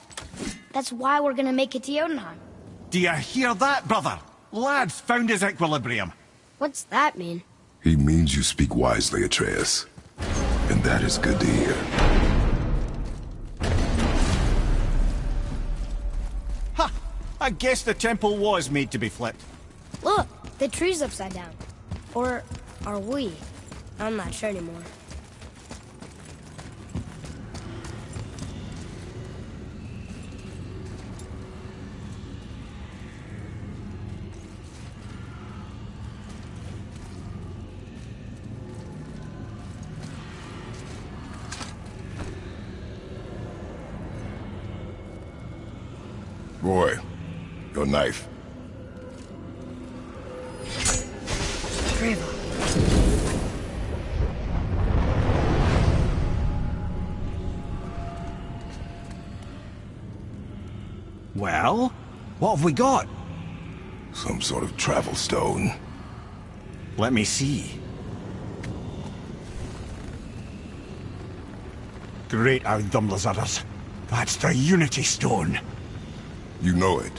That's why we're gonna make it to Jotunheim. Do you hear that, brother? Lad's found his equilibrium. What's that mean? He means you speak wisely, Atreus. And that is good to hear. Ha! I guess the temple was made to be flipped. Look, the tree's upside down. Or are we? I'm not sure anymore. Boy, your knife. Grandpa. Well, what have we got? Some sort of travel stone. Let me see. Great Ardumlazaras. That's the Unity Stone. You know it.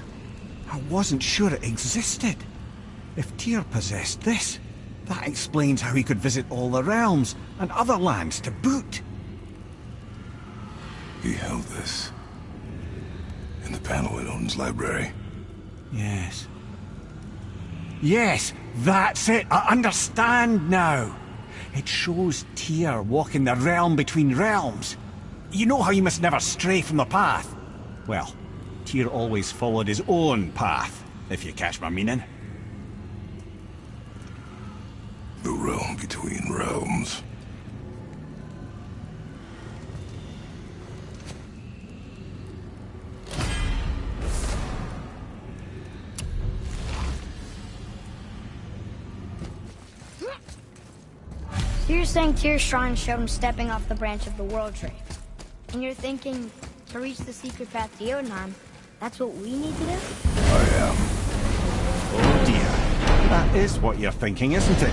I wasn't sure it existed. If Tyr possessed this, that explains how he could visit all the realms and other lands to boot. He held this in the panel in Odin's library. Yes. Yes, that's it. I understand now. It shows Tyr walking the realm between realms. You know how you must never stray from the path? Well, Tyr always followed his own path, if you catch my meaning. The realm between realms. So you're saying Tyr's shrine showed him stepping off the branch of the World Tree. And you're thinking, to reach the secret path to Jotunheim, that's what we need to do? I am. Oh dear. That is what you're thinking, isn't it?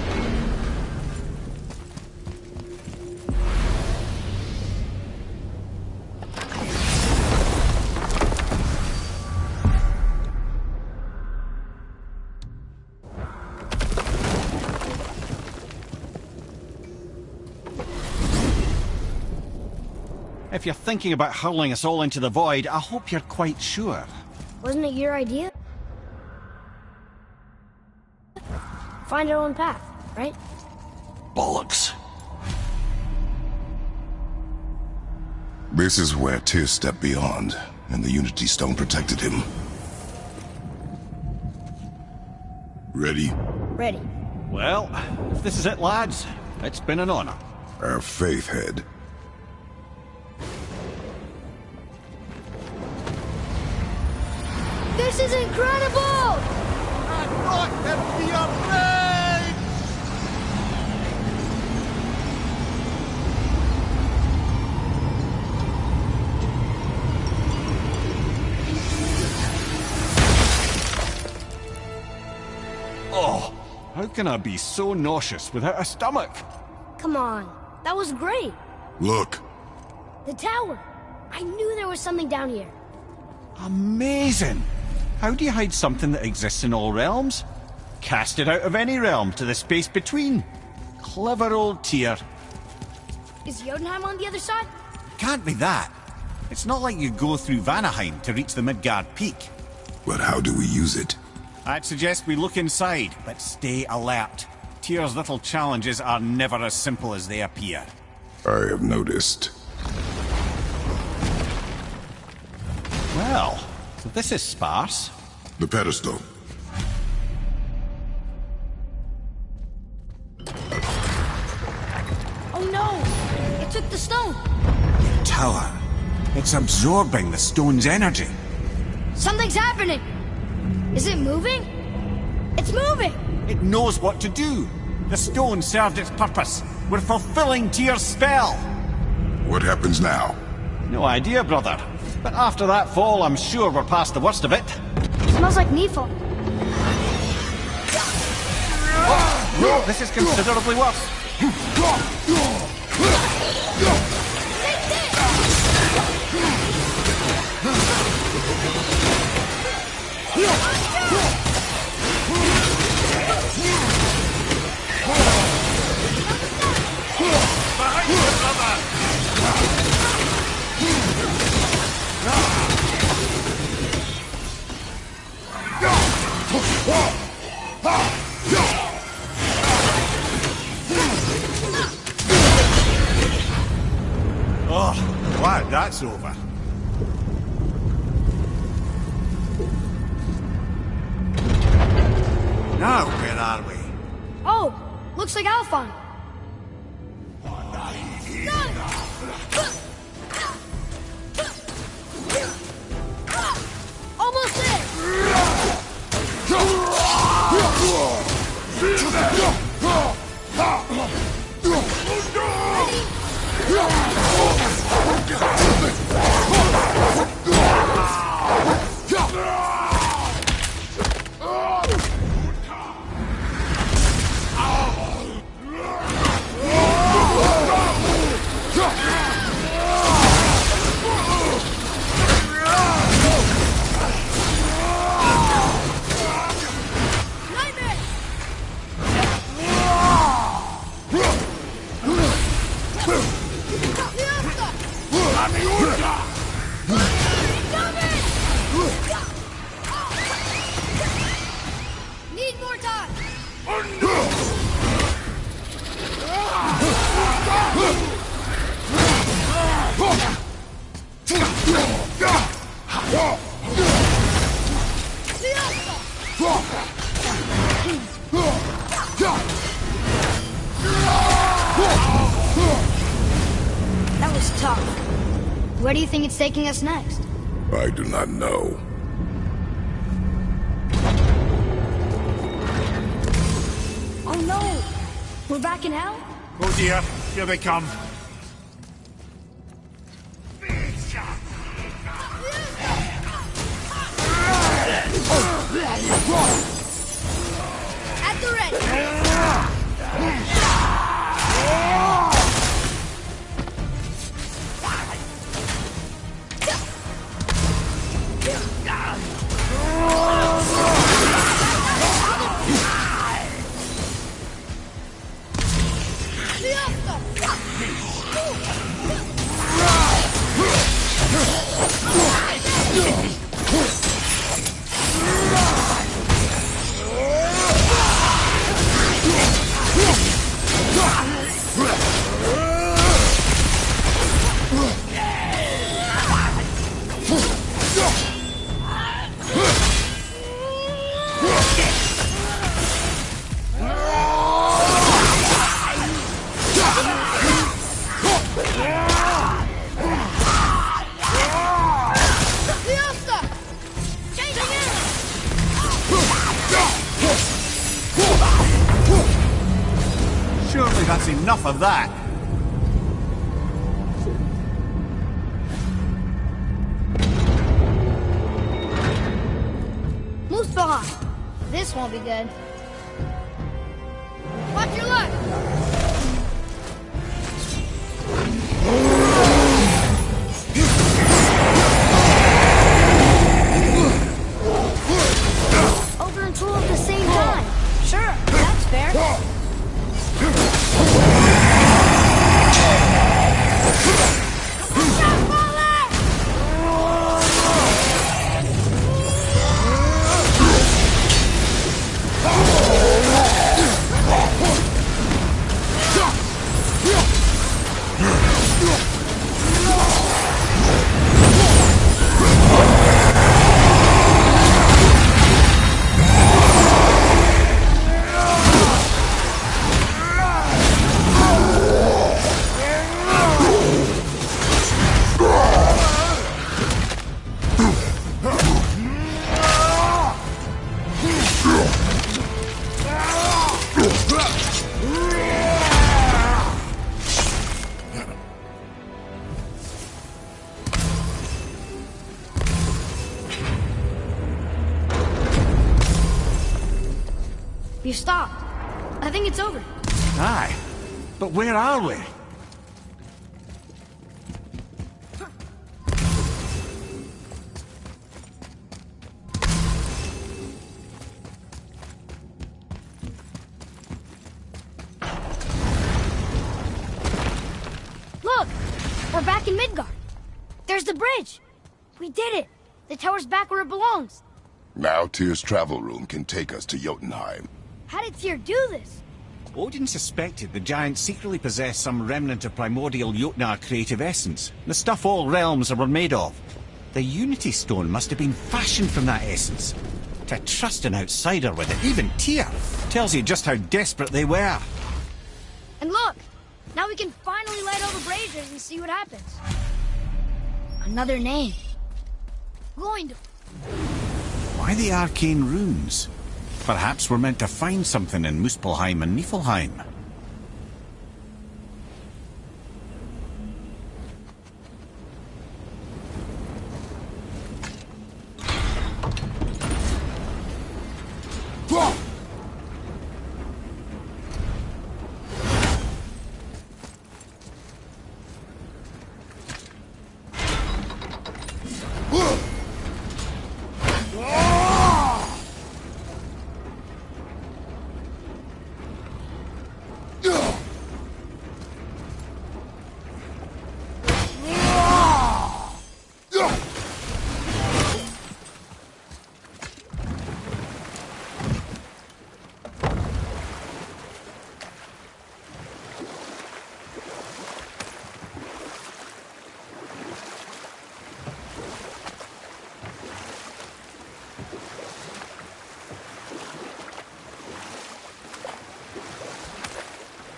If you're thinking about hurling us all into the void, I hope you're quite sure. Wasn't it your idea? Find our own path, right? Bollocks. This is where Tyr stepped beyond, and the Unity Stone protected him. Ready? Ready. Well, if this is it, lads, it's been an honor. Our faith head. This is incredible! Oh, how can I be so nauseous without a stomach? Come on, that was great. Look. The tower. I knew there was something down here. Amazing! How do you hide something that exists in all realms? Cast it out of any realm to the space between. Clever old Tyr. Is Jotunheim on the other side? Can't be that. It's not like you go through Vanaheim to reach the Midgard Peak. But how do we use it? I'd suggest we look inside, but stay alert. Tyr's little challenges are never as simple as they appear. I have noticed. Well, so this is sparse. The pedestal. Oh no! It took the stone! The tower. It's absorbing the stone's energy. Something's happening! Is it moving? It's moving! It knows what to do. The stone served its purpose. We're fulfilling Tyr's spell. What happens now? No idea, brother. But after that fall, I'm sure we're past the worst of it. Smells like Needfall. No, this is considerably worse. Behind you, brother! Oh, glad that's over. Now, where are we? Oh, looks like Alphon. Almost Need more time! That was tough. Where do you think it's taking us next? I do not know. Oh no! We're back in hell? Oh dear, here they come. At the ready! Surely that's enough of that. Muspelheim! This won't be good. Watch your luck! Over and two at the same time. Sure, that's fair. You stopped. I think it's over. Aye. But where are we? Look! We're back in Midgard. There's the bridge. We did it. The tower's back where it belongs. Now Tyr's travel room can take us to Jotunheim. How did Tyr do this? Odin suspected the giants secretly possessed some remnant of primordial Jotnar creative essence, the stuff all realms were made of. The Unity Stone must have been fashioned from that essence. To trust an outsider with it, even Tyr, tells you just how desperate they were. And look! Now we can finally light all the braziers and see what happens. Another name. Going to... Why the arcane runes? Perhaps we're meant to find something in Muspelheim and Niflheim.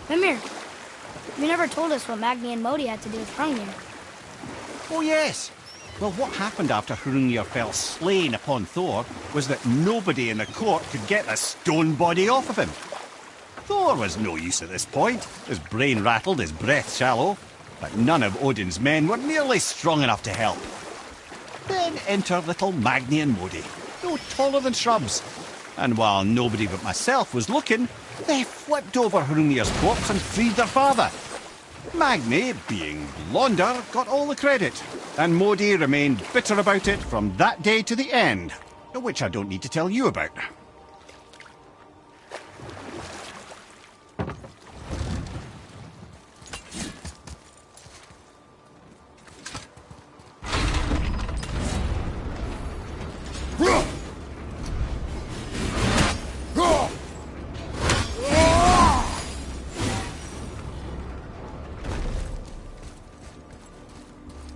Mimir, you never told us what Magni and Modi had to do with Hrungnir. Oh, yes. Well, what happened after Hrungnir fell slain upon Thor was that nobody in the court could get the stone body off of him. Thor was no use at this point, his brain rattled, his breath shallow, but none of Odin's men were nearly strong enough to help. Then enter little Magni and Modi, no taller than shrubs. And while nobody but myself was looking, they flipped over Hrungnir's corpse and freed their father. Magni, being blonder, got all the credit, and Modi remained bitter about it from that day to the end, which I don't need to tell you about.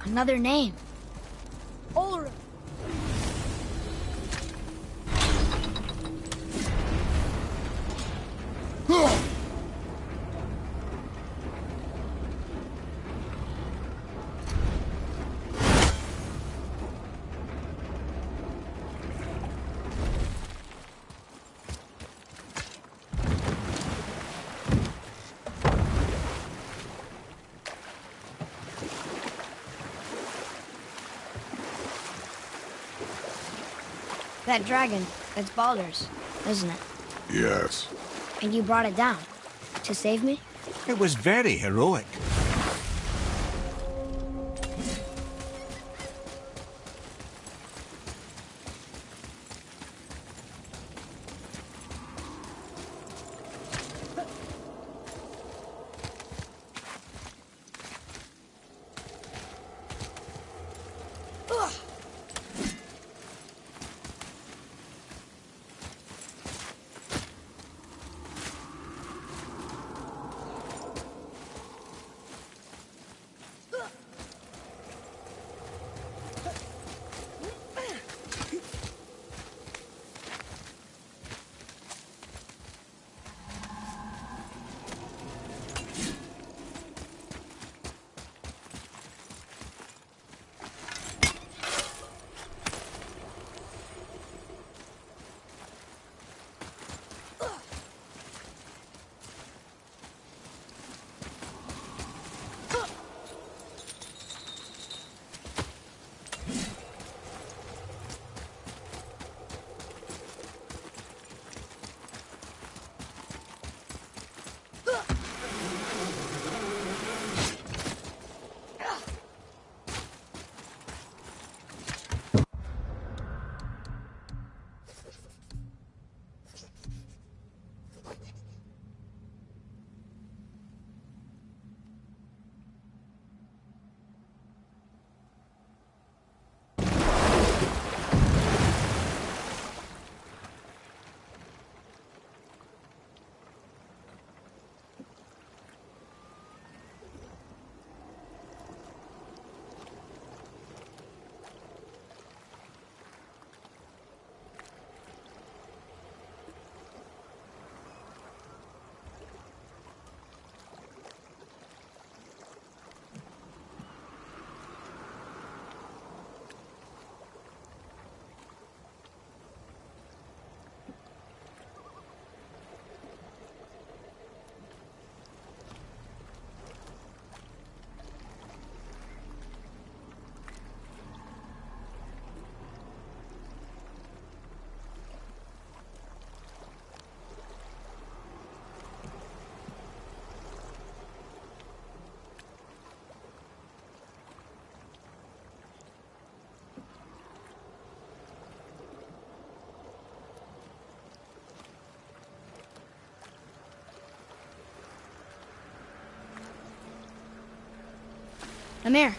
Another name. Ulrich. That dragon, it's Baldur's, isn't it? Yes. And you brought it down to save me? It was very heroic. Amir,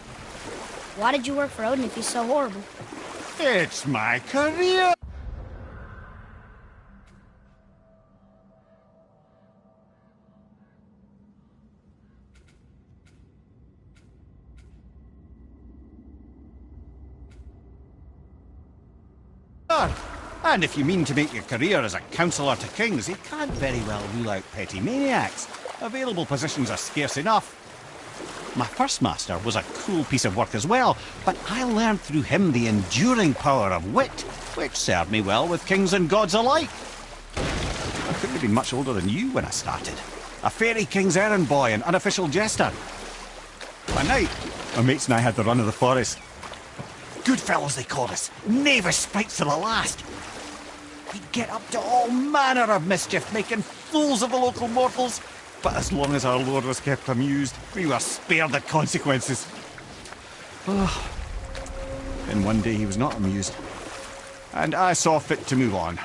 why did you work for Odin if he's so horrible? It's my career! And if you mean to make your career as a counsellor to kings, you can't very well rule out petty maniacs. Available positions are scarce enough. My first master was a cool piece of work as well, but I learned through him the enduring power of wit, which served me well with kings and gods alike. I couldn't have been much older than you when I started. A fairy king's errand boy and unofficial jester. By night, my mates and I had the run of the forest. Good fellows they called us, knavish spites to the last. We'd get up to all manner of mischief, making fools of the local mortals. But as long as our lord was kept amused, we were spared the consequences. Oh. Then one day he was not amused, and I saw fit to move on.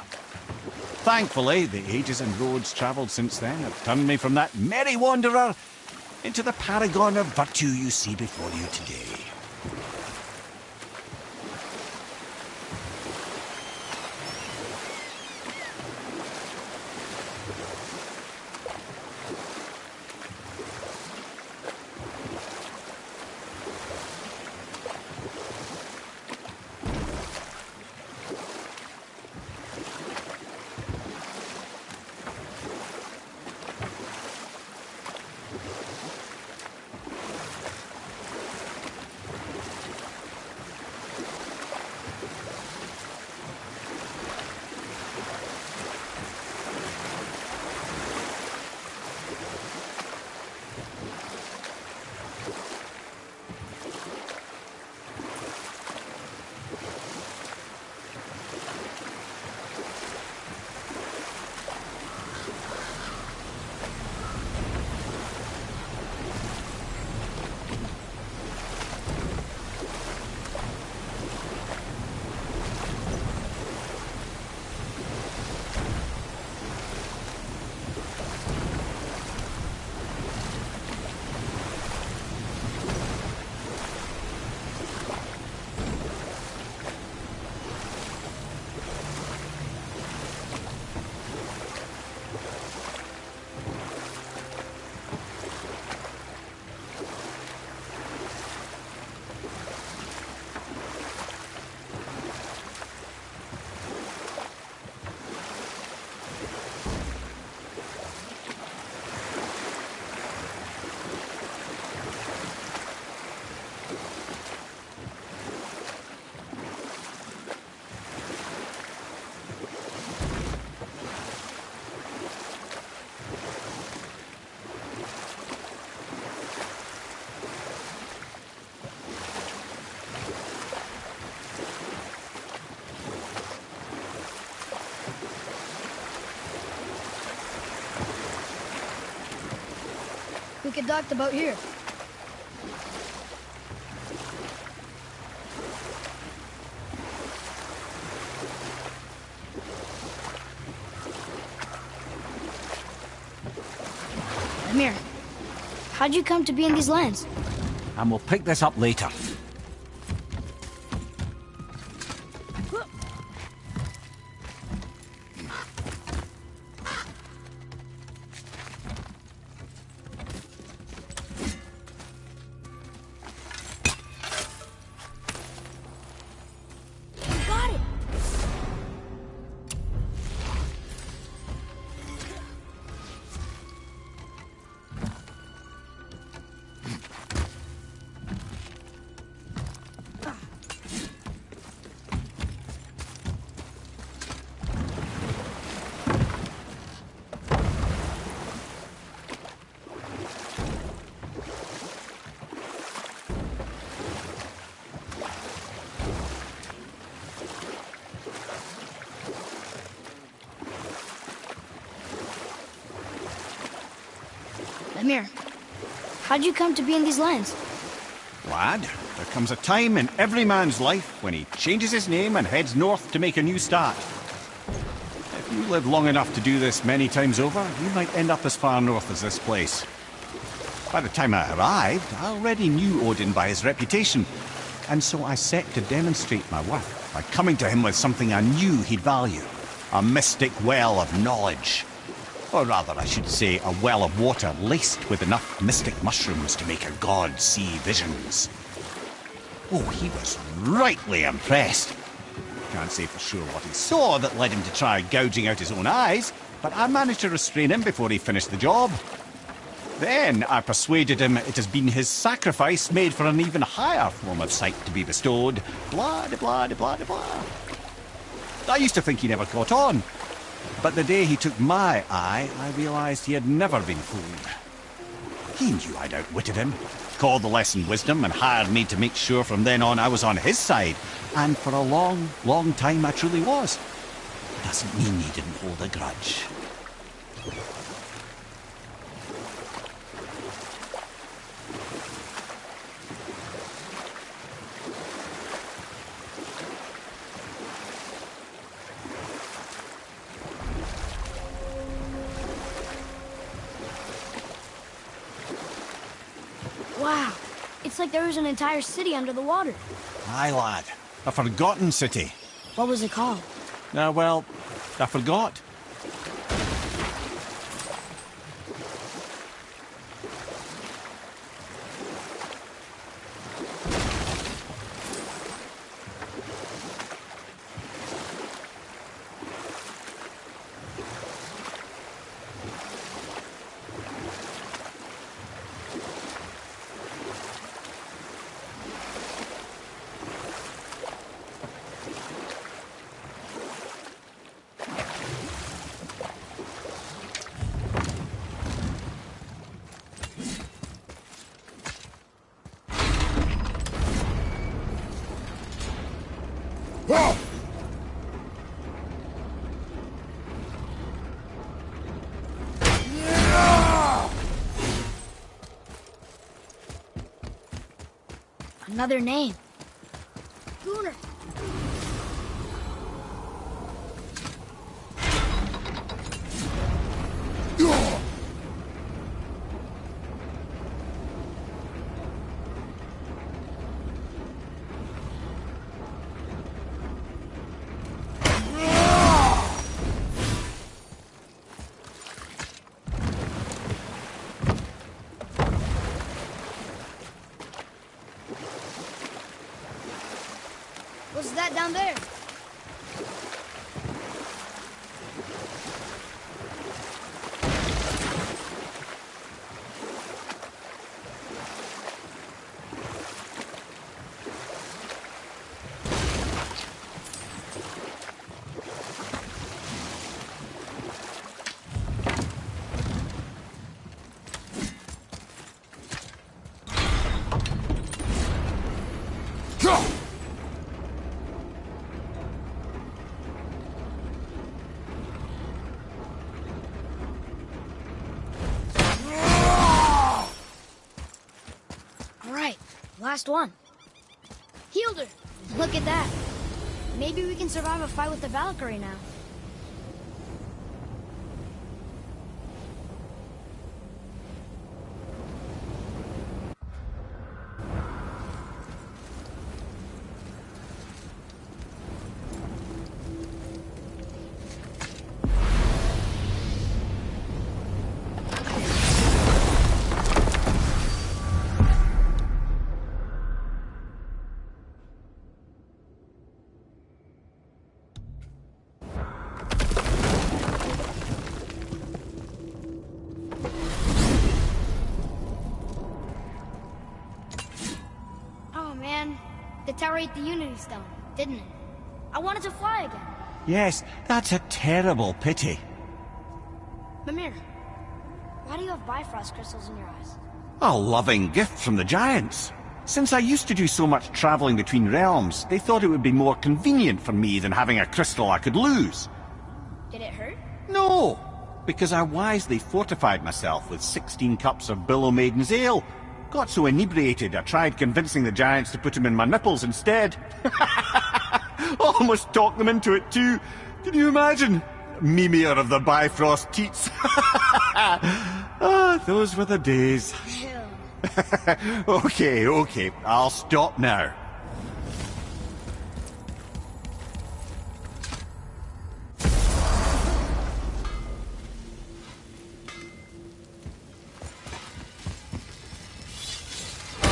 Thankfully, the ages and roads travelled since then have turned me from that merry wanderer into the paragon of virtue you see before you today. We could dock the boat here. Amir, how'd you come to be in these lands? And we'll pick this up later. Amir, how'd you come to be in these lands? Lad, there comes a time in every man's life when he changes his name and heads north to make a new start. If you live long enough to do this many times over, you might end up as far north as this place. By the time I arrived, I already knew Odin by his reputation, and so I set to demonstrate my worth by coming to him with something I knew he'd value. A mystic well of knowledge. Or rather, I should say, a well of water laced with enough mystic mushrooms to make a god see visions. Oh, he was rightly impressed. Can't say for sure what he saw that led him to try gouging out his own eyes, but I managed to restrain him before he finished the job. Then I persuaded him it has been his sacrifice made for an even higher form of sight to be bestowed. Blah, de blah, de blah, de blah. I used to think he never caught on. But the day he took my eye, I realised he had never been fooled. He knew I'd outwitted him, called the lesson wisdom, and hired me to make sure from then on I was on his side. And for a long, long time I truly was. Doesn't mean he didn't hold a grudge. Wow. It's like there was an entire city under the water. Aye, lad. A forgotten city. What was it called? Well, I forgot. Another name. Gunnar. What's that down there? Last one. Healed her. Look at that. Maybe we can survive a fight with the Valkyrie now. The tower ate the Unity Stone, didn't it? I wanted to fly again. Yes, that's a terrible pity. Mimir, why do you have Bifrost crystals in your eyes? A loving gift from the giants. Since I used to do so much traveling between realms, they thought it would be more convenient for me than having a crystal I could lose. Did it hurt? No, because I wisely fortified myself with 16 cups of Billow Maiden's ale. Got so inebriated, I tried convincing the giants to put him in my nipples instead. Almost talked them into it too. Can you imagine? Mimir of the Bifrost teats. Ah, those were the days. Okay, I'll stop now.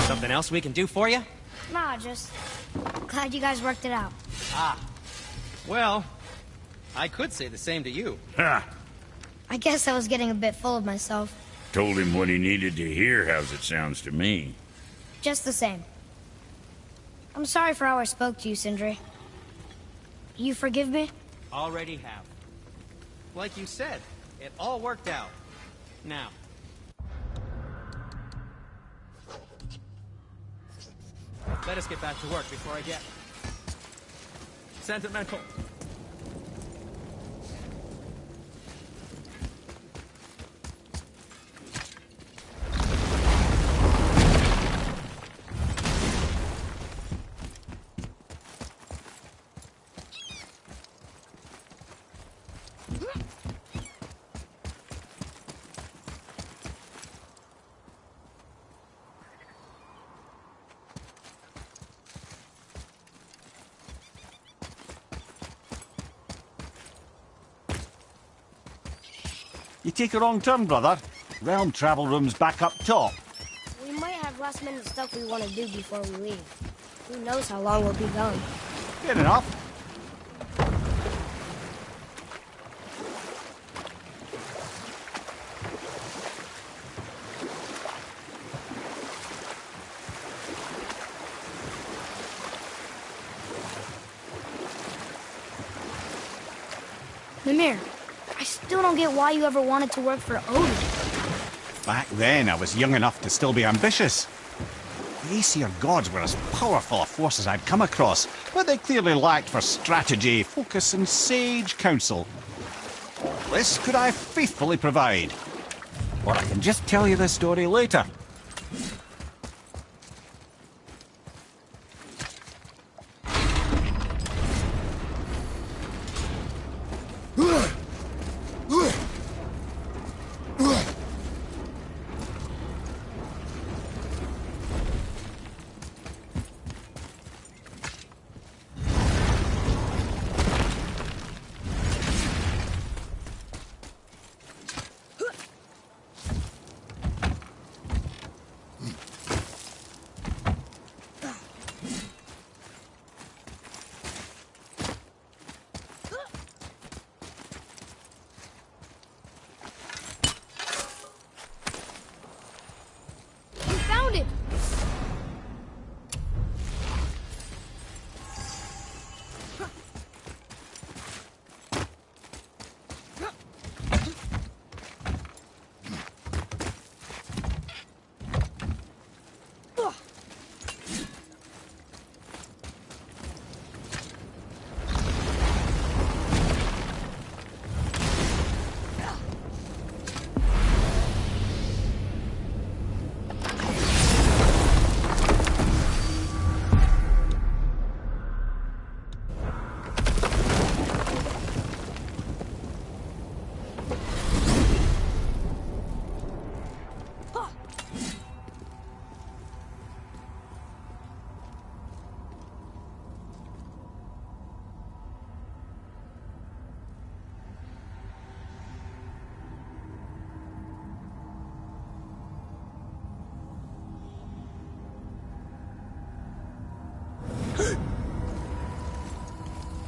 Something else we can do for you? Nah, just glad you guys worked it out. Ah. Well, I could say the same to you. Ha! I guess I was getting a bit full of myself. Told him what he needed to hear, how's it sounds to me. Just the same. I'm sorry for how I spoke to you, Sindri. You forgive me? Already have. Like you said, it all worked out. Now. Let us get back to work before I get sentimental. You take a wrong turn, brother. Realm travel room's back up top. We might have last-minute stuff we want to do before we leave. Who knows how long we'll be gone. Fair enough. Mimir, I still don't get why you ever wanted to work for Odin. Back then, I was young enough to still be ambitious. The Aesir gods were as powerful a force as I'd come across, but they clearly lacked for strategy, focus, and sage counsel. All this could I faithfully provide. Or I can just tell you the story later.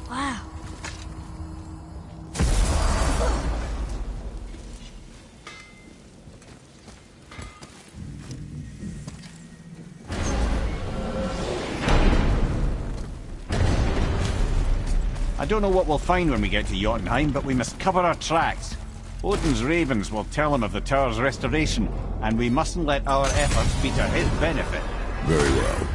Wow. I don't know what we'll find when we get to Jotunheim, but we must cover our tracks. Odin's ravens will tell him of the tower's restoration, and we mustn't let our efforts be to his benefit. Very well.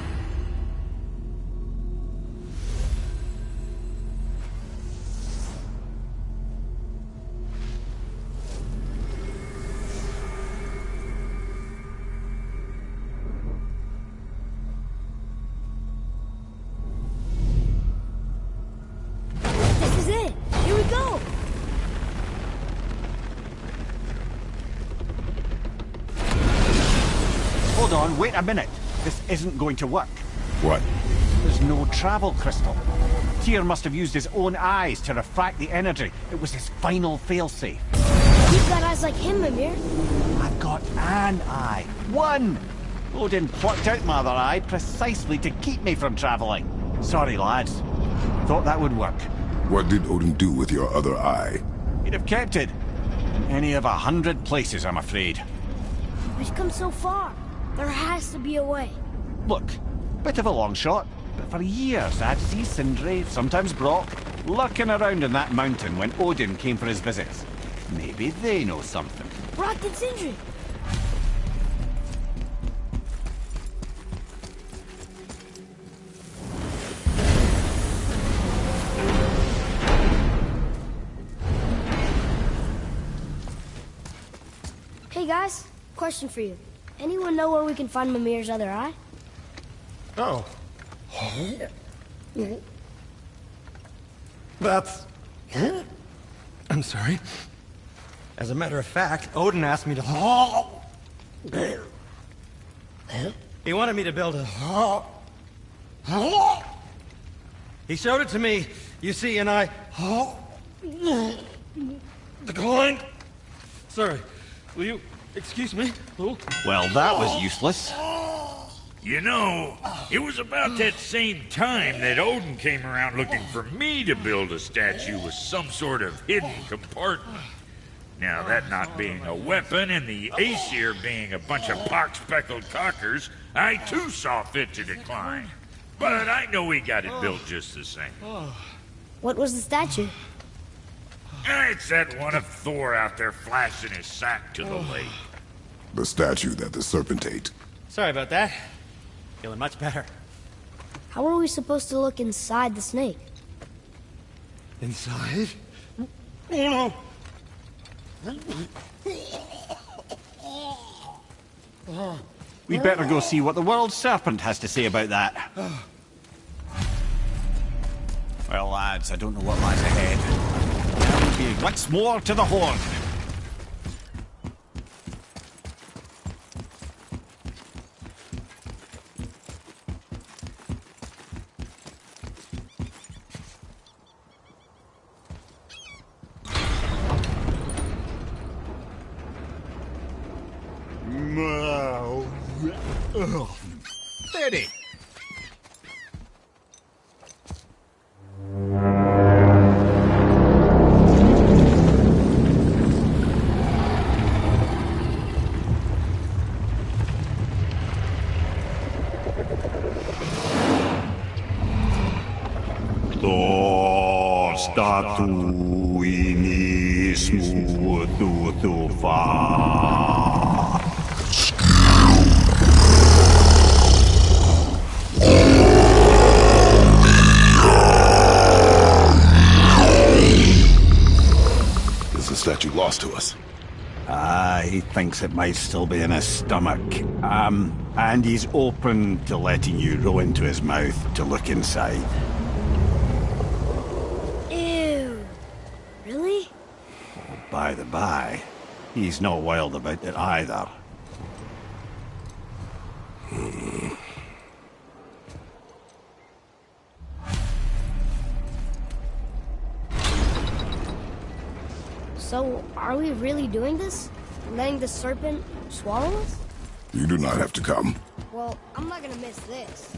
This is it. Here we go. Hold on, wait a minute. This isn't going to work. What? There's no travel crystal. Tyr must have used his own eyes to refract the energy. It was his final failsafe. You've got eyes like him, Mimir. I've got an eye. One! Odin plucked out my other eye precisely to keep me from travelling. Sorry, lads. Thought that would work. What did Odin do with your other eye? He'd have kept it. In any of 100 places, I'm afraid. We've come so far. There has to be a way. Look, bit of a long shot, but for years I'd see Sindri, sometimes Brock, lurking around in that mountain when Odin came for his visits. Maybe they know something. Brock and Sindri. Hey guys, question for you. Anyone know where we can find Mimir's other eye? Oh. That's... I'm sorry. As a matter of fact, Odin asked me to... He wanted me to build a... He showed it to me, you see, and I... Declined. Sorry. Will you excuse me? Oh. Well, that was useless. You know, it was about that same time that Odin came around looking for me to build a statue with some sort of hidden compartment. Now, that not being a weapon and the Aesir being a bunch of pock-speckled cockers, I too saw fit to decline. But I know he got it built just the same. What was the statue? It's that one of Thor out there flashing his sack to the lake. The statue that the serpent ate. Sorry about that. Feeling much better. How are we supposed to look inside the snake? Inside? Oh no! We'd better go see what the world serpent has to say about that. Well, lads, I don't know what lies ahead. There will be once more to the Horde. Steady. Statuinismo tutu fa. Is the statue lost to us? He thinks it might still be in his stomach. And he's open to letting you row into his mouth to look inside. Ew. Really? By the by, he's not wild about it either. So, are we really doing this? Letting the serpent swallow us? You do not have to come. Well, I'm not gonna miss this.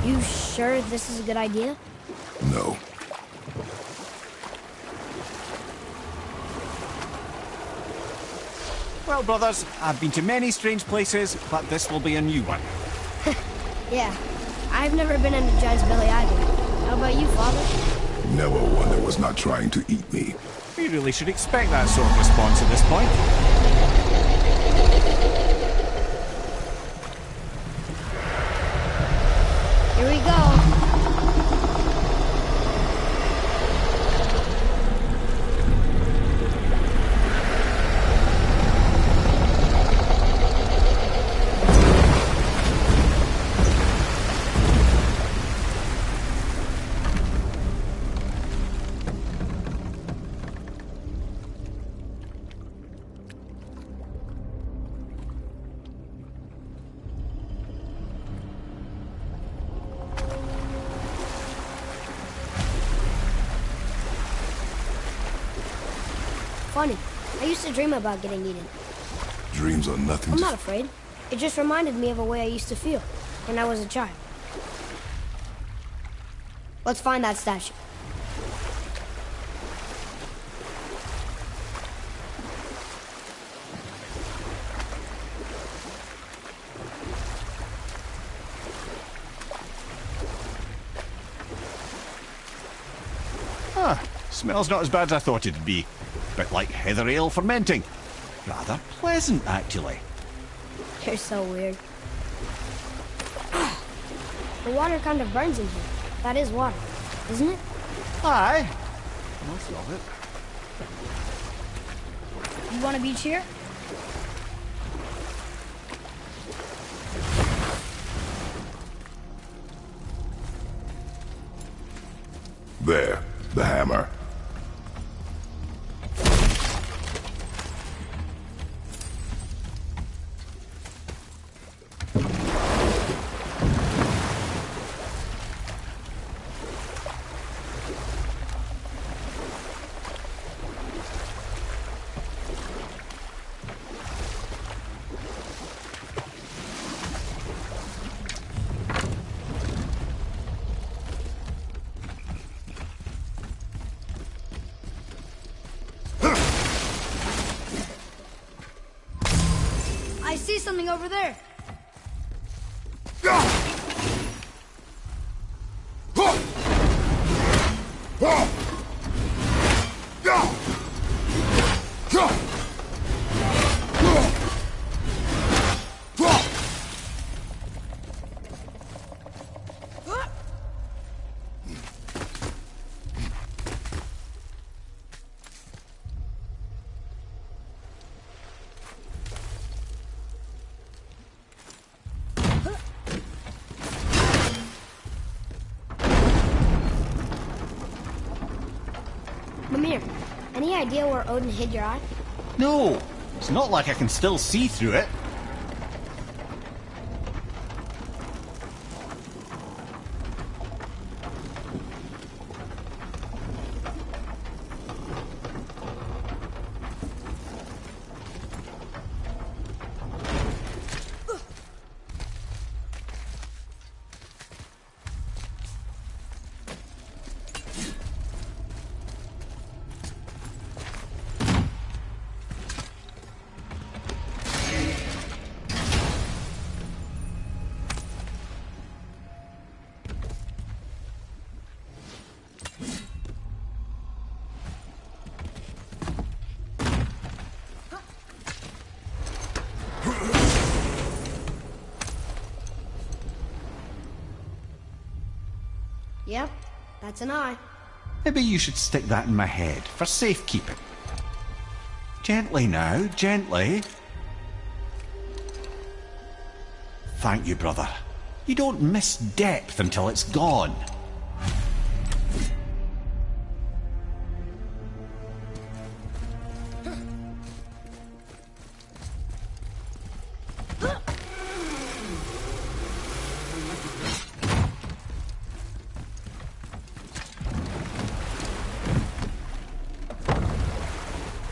You sure this is a good idea? No. Well, brothers, I've been to many strange places, but this will be a new one. Yeah. I've never been in a giant's belly either. How about you, Father? Never one that was not trying to eat me. We really should expect that sort of response at this point. Here we go. Funny. I used to dream about getting eaten. dreams are nothing I'm to... not afraid. It just reminded me of a way I used to feel when I was a child. Let's find that statue. Ah, smells not as bad as I thought it'd be. Bit like heather ale fermenting. Rather pleasant, actually. You're so weird. The water kind of burns in here. That is water, isn't it? Aye. Most of it. You want a beach here? There, the hammer. I see something over there. Mimir, any idea where Odin hid your eye? No, it's not like I can still see through it. Yep, that's an eye. Maybe you should stick that in my head for safekeeping. Gently now, gently. Thank you, brother. You don't miss depth until it's gone.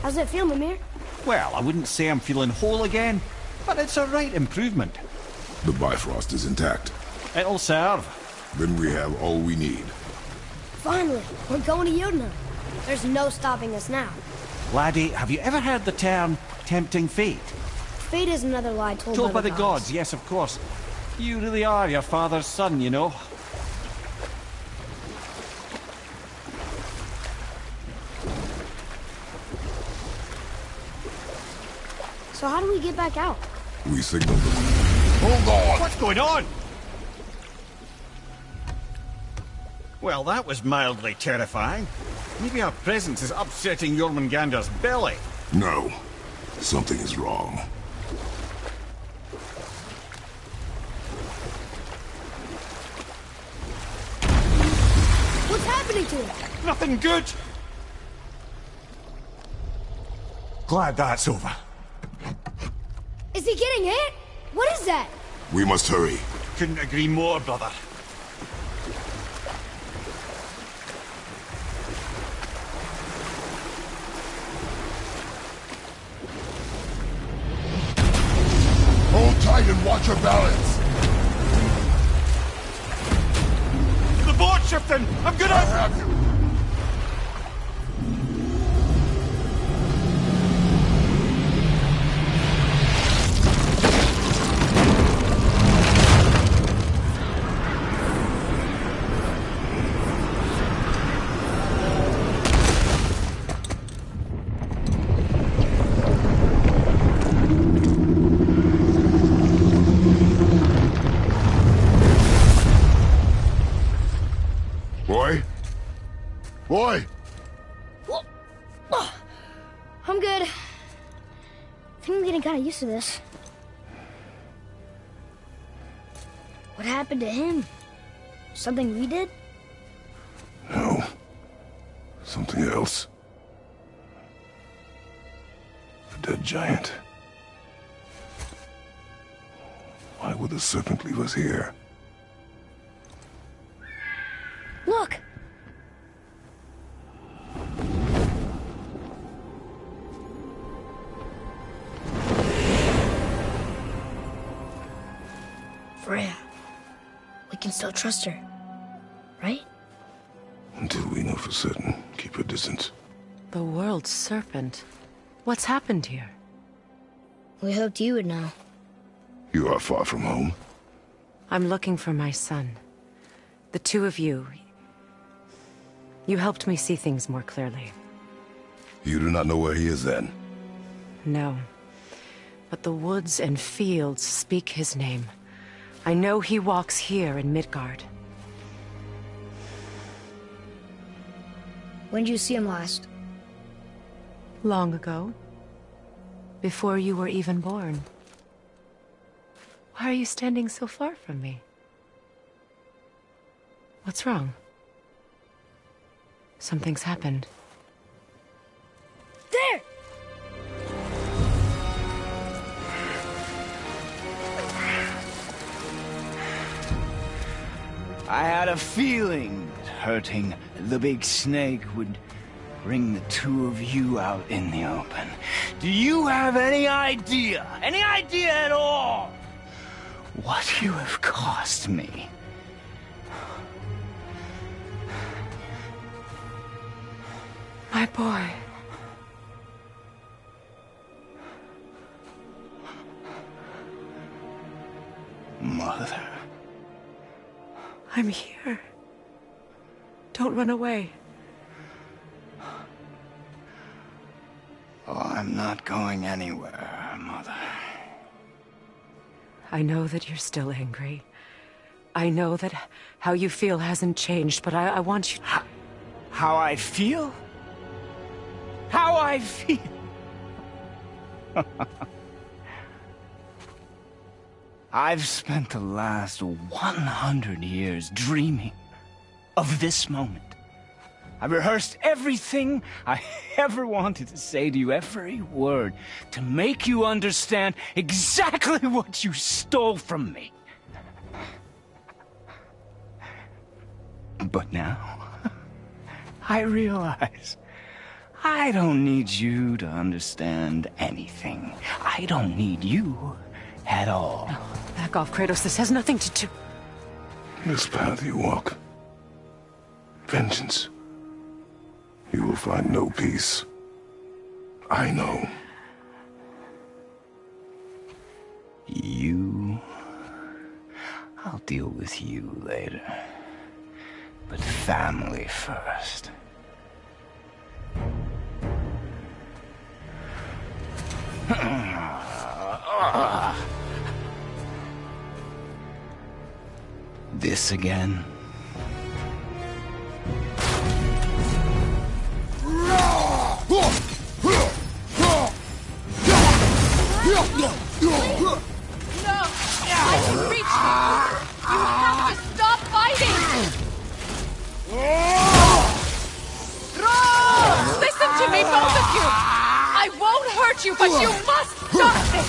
How's it feel, Mimir? Well, I wouldn't say I'm feeling whole again, but it's a right improvement. The Bifrost is intact. It'll serve. Then we have all we need. Finally, we're going to Jotunheim. There's no stopping us now. Laddie, have you ever heard the term tempting fate? Fate is another lie told By the gods, yes, of course. You really are your father's son, you know. So how do we get back out? We signaled them. Hold on! What's going on? Well, that was mildly terrifying. Maybe our presence is upsetting Jormungandr's belly. No. Something is wrong. What's happening to him? Nothing good. Glad that's over. Is he getting hit? What is that? We must hurry. Couldn't agree more, brother. tight and watch your balance. The boat's shifting! I'm I gonna... have you. Boy? Boy! I'm good. I think I'm getting kind of used to this. What happened to him? Something we did? No. Something else. A dead giant. Why would the serpent leave us here? Look! Freya. We can still trust her, right? Until we know for certain, keep her distance. The world's serpent. What's happened here? We hoped you would know. You are far from home. I'm looking for my son. The two of you. You helped me see things more clearly. You do not know where he is then? No. But the woods and fields speak his name. I know he walks here in Midgard. When did you see him last? Long ago. Before you were even born. Why are you standing so far from me? What's wrong? Something's happened. There! I had a feeling that hurting the big snake would bring the two of you out in the open. Do you have any idea at all, what you have cost me? My boy. Mother. I'm here. Don't run away. Oh, I'm not going anywhere, Mother. I know that you're still angry. I know that how you feel hasn't changed, but I want you... How I feel? How I feel? I've spent the last 100 years dreaming of this moment. I rehearsed everything I ever wanted to say to you, every word, to make you understand exactly what you stole from me. But now, I realize I don't need you to understand anything. I don't need you at all. No, back off, Kratos. This has nothing to do... This path you walk. Vengeance. You will find no peace. I know. You... I'll deal with you later. But family first. This again? No! I can reach you! You have to stop fighting! Listen to me, both of you! I won't hurt you, but you must stop this!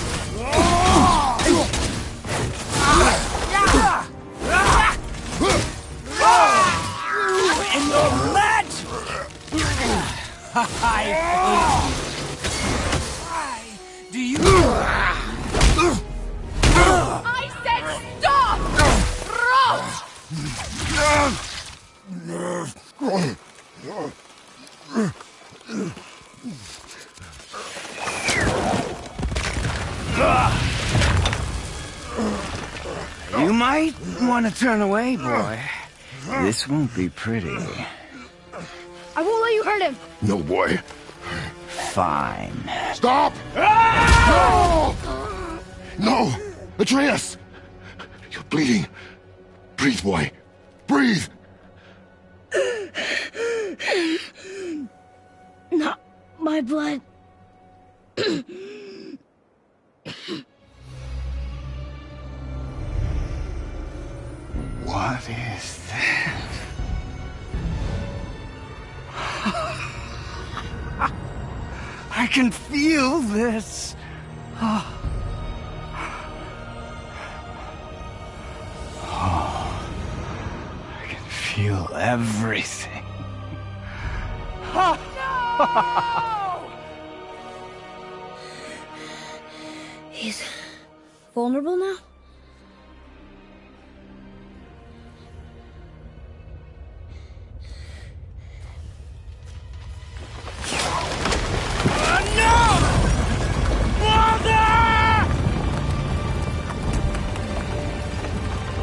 And your magic! I hate you. Why do you... You might want to turn away, boy. This won't be pretty. I won't let you hurt him. No, boy. Fine. Stop! No! No! Atreus! You're bleeding. Breathe, boy. Breathe! Not my blood. What is that? I can feel this. Oh, I can feel everything. No! He's vulnerable now?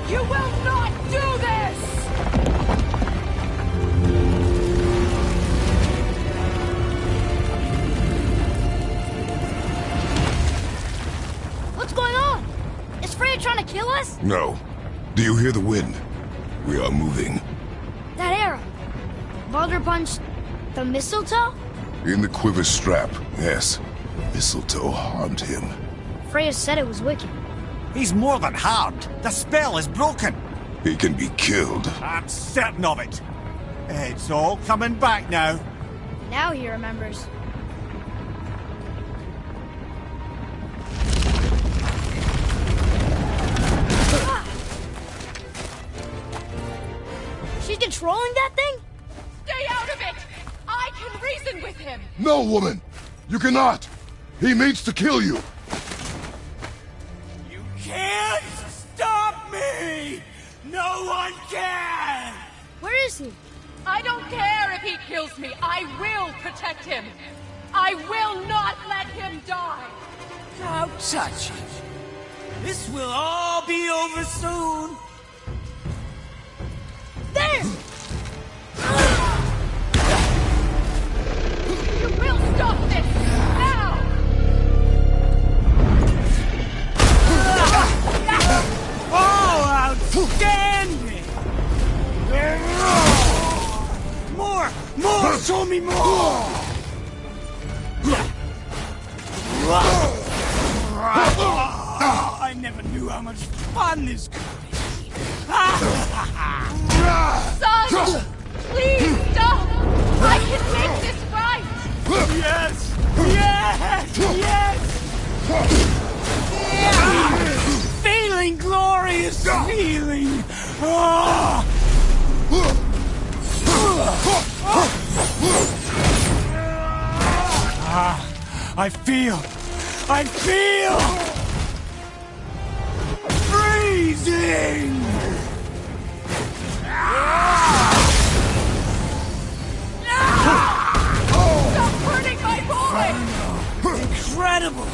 You will not do this! What's going on? Is Freya trying to kill us? No. Do you hear the wind? We are moving. That arrow. Baldur punched the mistletoe? In the quiver strap, yes. Mistletoe harmed him. Freya said it was wicked. He's more than harmed. The spell is broken. He can be killed. I'm certain of it. It's all coming back now. Now he remembers. She's controlling that thing? Stay out of it! I can reason with him! No, woman! You cannot! He means to kill you! You can't stop me! No one can! Where is he? I don't care if he kills me. I will protect him. I will not let him die. Don't touch it. This will all be over soon. There! You will stop this now! Oh, outstanding! More! More! Show me more! I never knew how much fun this could be. Son! Please stop! I can make this right! Yes! Yes! Yes! Feeling glorious feeling! Oh! I feel freezing! Stop hurting my boy! Incredible!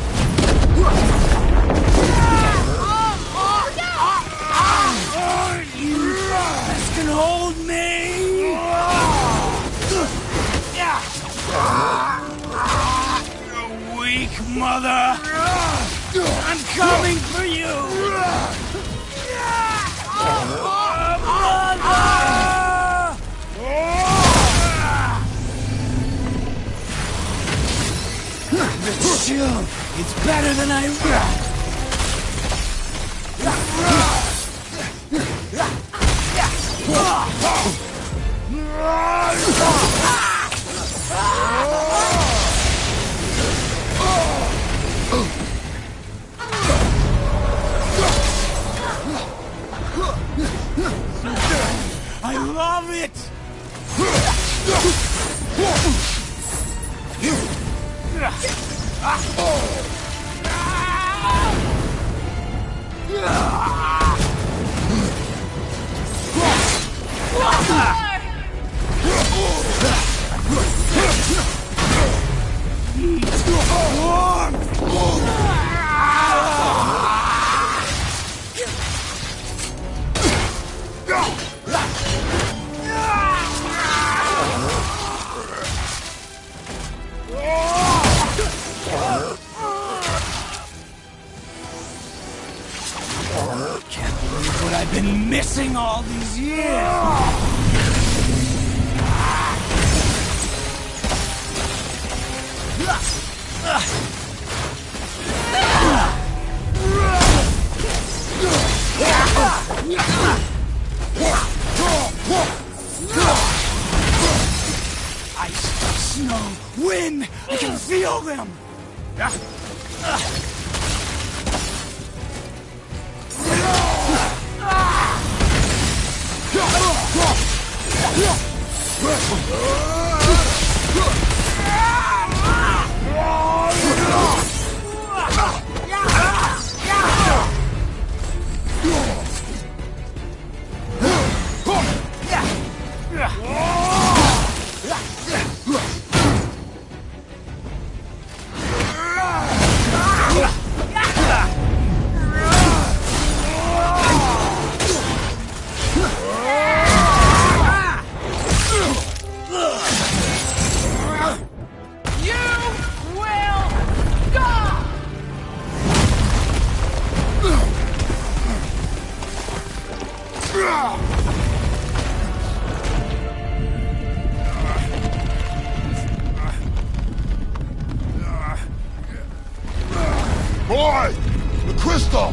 You guys can hold me! You weak mother! I'm coming for you! The chill, it's better than I... I love it! what I've been missing all these years. Ice, snow, wind, I can feel them! Boy! The crystal!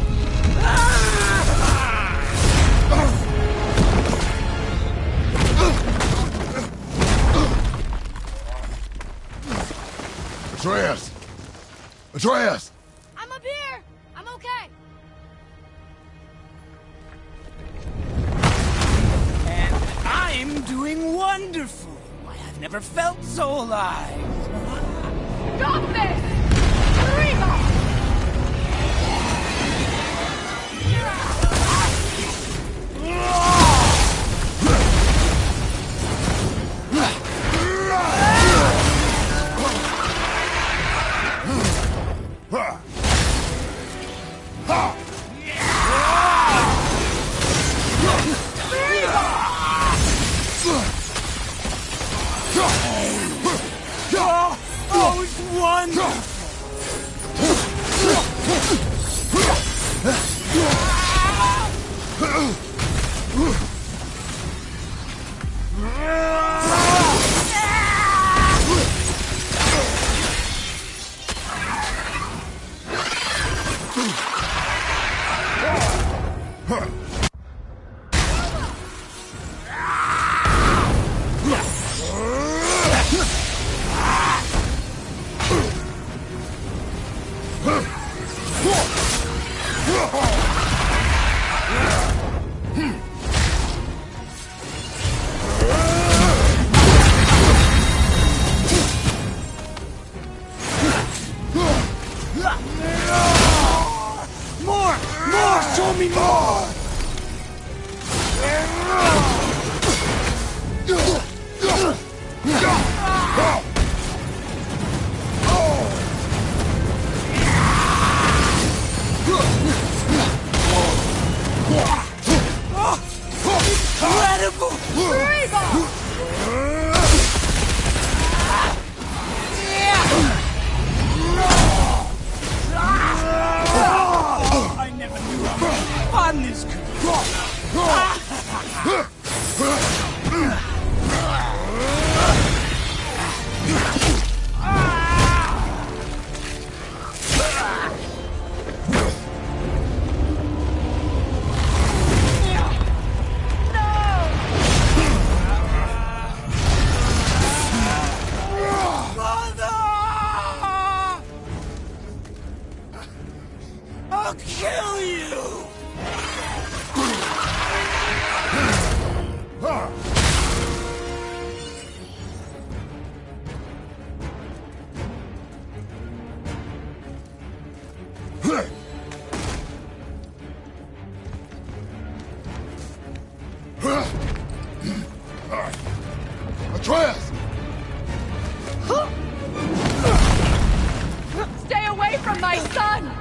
Atreus! Atreus! I'm up here! I'm okay! And I'm doing wonderful. Why, I've never felt so alive. Stop this! Reba! Oh, it's wonderful! More! Show me more! Incredible! I never knew how much fun this could I'll kill you! Atreus! Stay away from my son!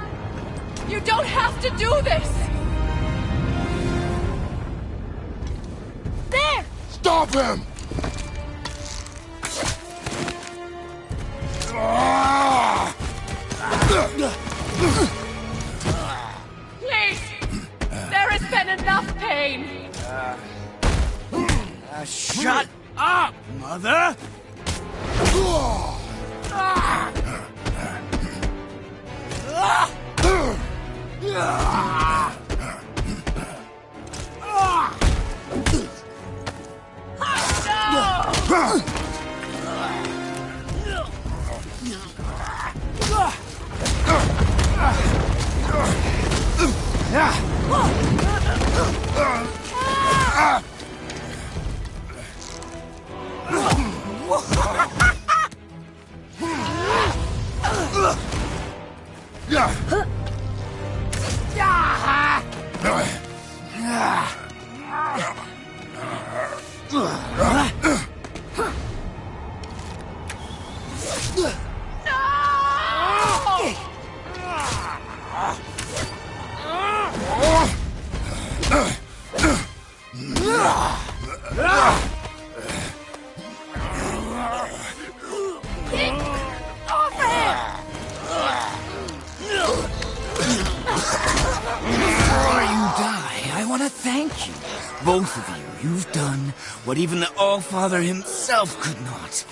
You don't have to do this! There! Stop him! Please! There has been enough pain. Shut up, Mother! Both of you, you've done what even the All-Father himself could not.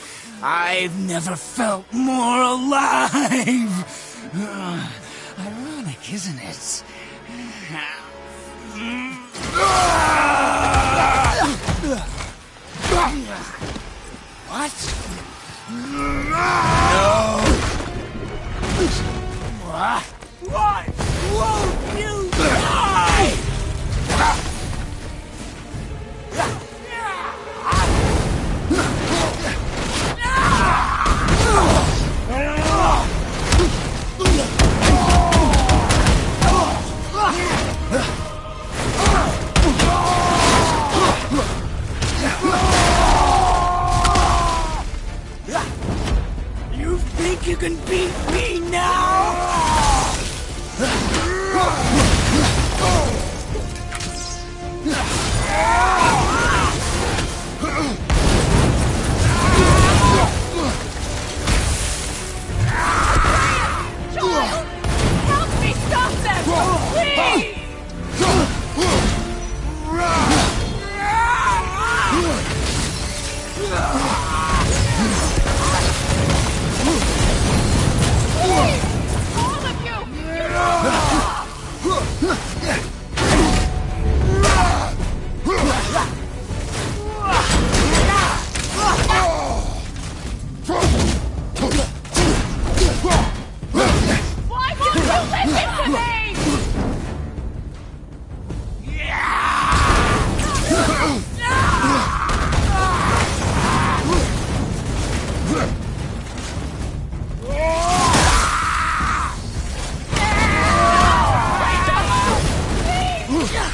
I've never felt more alive! Ironic, isn't it? What? No! Why won't you die? You think you can beat me now? Help me stop them! Please! All of you! Why won't you listen to me?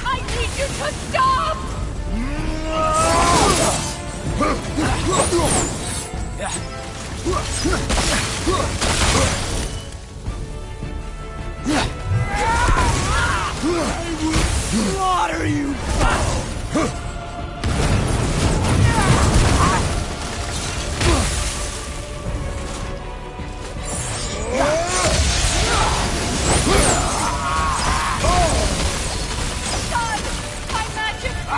I need you to stop! Slaughter you! God, my magic! I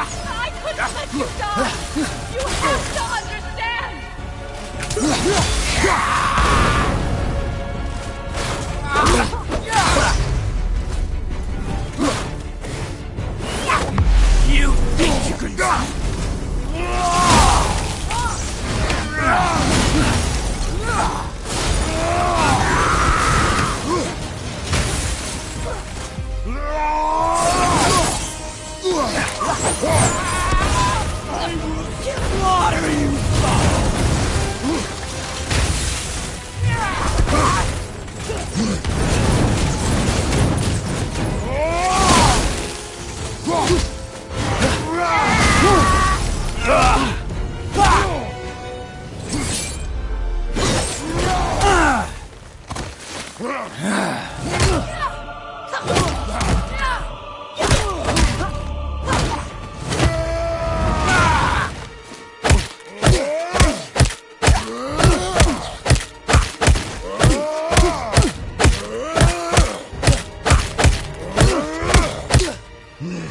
couldn't let you die! You have to understand! You think you can die? Slaughter you!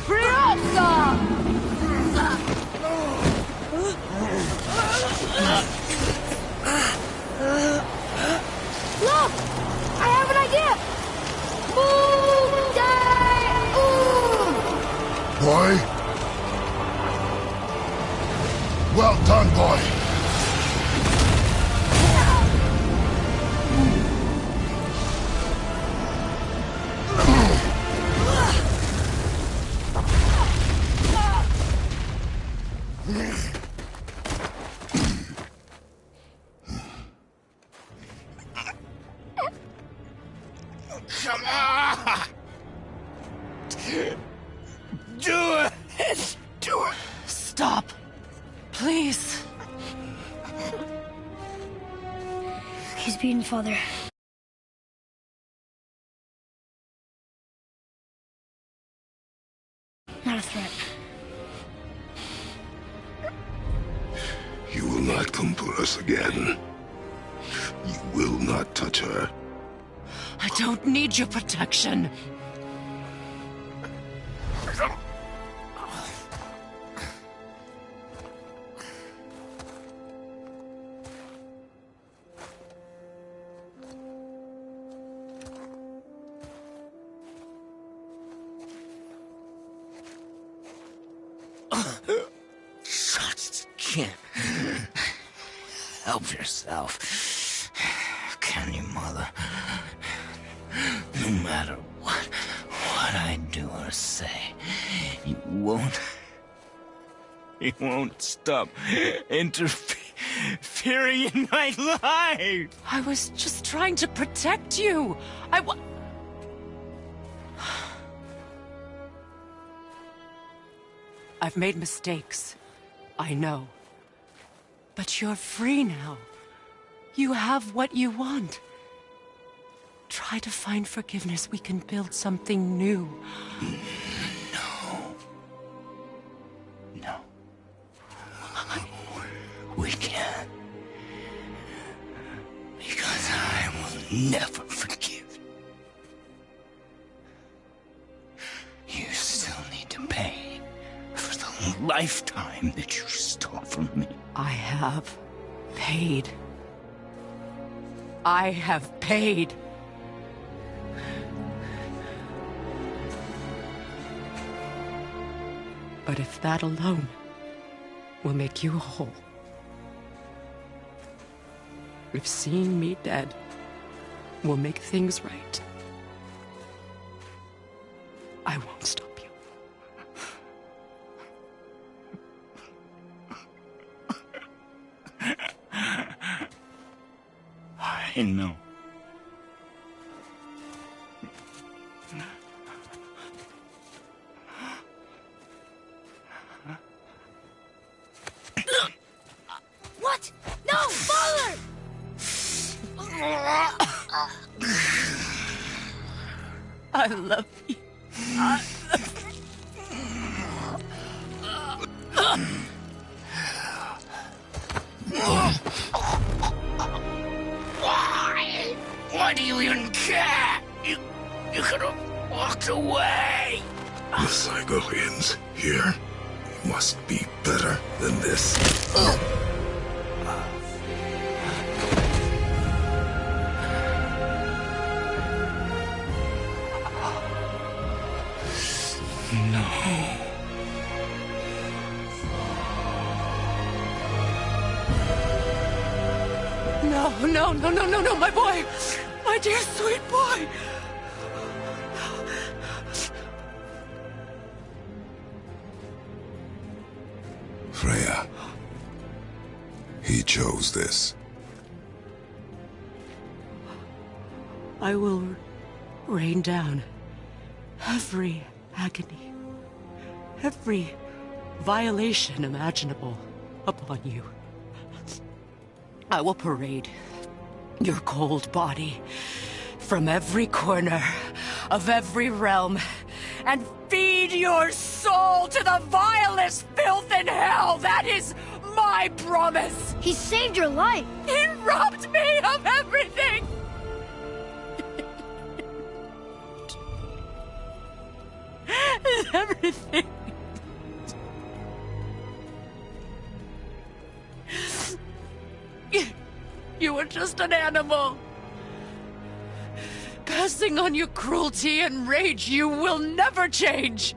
Briosa! Look! I have an idea! Boom! Die! Boom! Boy? Well done, boy. Come on! Do it! Do it! Stop. Please. He's beaten, Father. Not a threat. You will not come for us again. You will not touch her. I don't need your protection. Just can't help yourself, can you, Mother? No matter what I do or say, you won't stop interfering in my life. I was just trying to protect you. I've made mistakes. I know. But you're free now. You have what you want. Try to find forgiveness. We can build something new. No. We can't. Because I will never forgive. You still need to pay for the lifetime that you stole from me. I have paid. I have paid. But if that alone will make you whole, if seeing me dead will make things right, I won't stop you. I know. What? No, Father! I love you. Why do you even care? You could have walked away. The cycle ends here. Must be better than this. No, my boy! My dear sweet boy! Freya. He chose this. I will rain down every agony, every violation imaginable upon you. I will parade your cold body from every corner of every realm and feed your soul to the vilest filth in hell. That is my promise. He saved your life. He robbed me of everything. Everything. you were just an animal. Passing on your cruelty and rage, you will never change.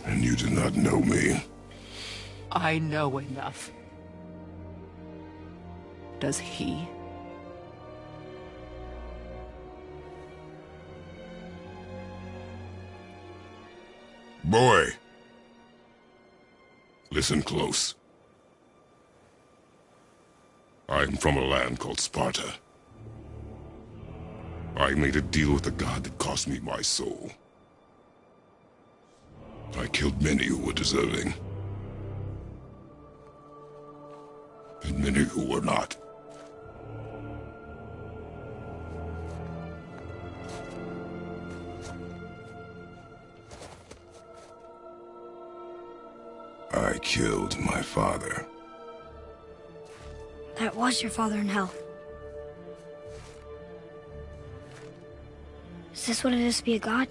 And you do not know me. I know enough. Does he? Boy. Listen close. I am from a land called Sparta. I made a deal with a god that cost me my soul. I killed many who were deserving. And many who were not. I killed my father. That was your father in hell. Is this what it is to be a god?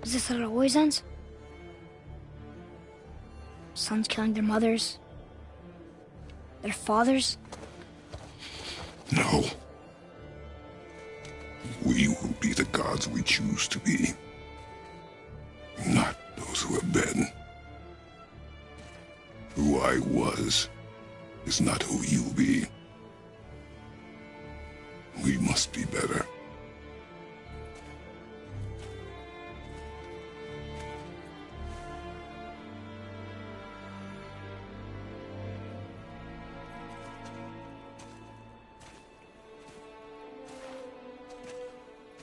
Is this how it always ends? Sons killing their mothers? Their fathers? No. We will be the gods we choose to be. Not those who have been. Who I was is not who you'll be. We must be better.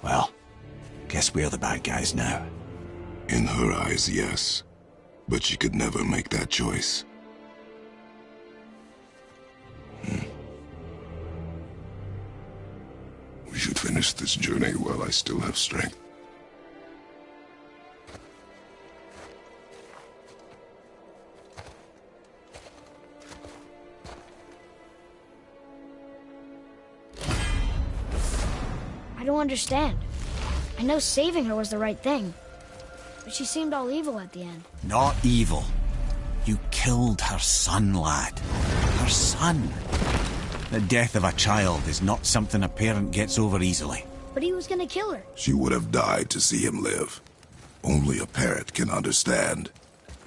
Well, guess we're the bad guys now. In her eyes, yes. But she could never make that choice. We should finish this journey while I still have strength. I don't understand. I know saving her was the right thing. But she seemed all evil at the end. Not evil. You killed her son, lad. Her son. The death of a child is not something a parent gets over easily. But he was gonna kill her. She would have died to see him live. Only a parent can understand.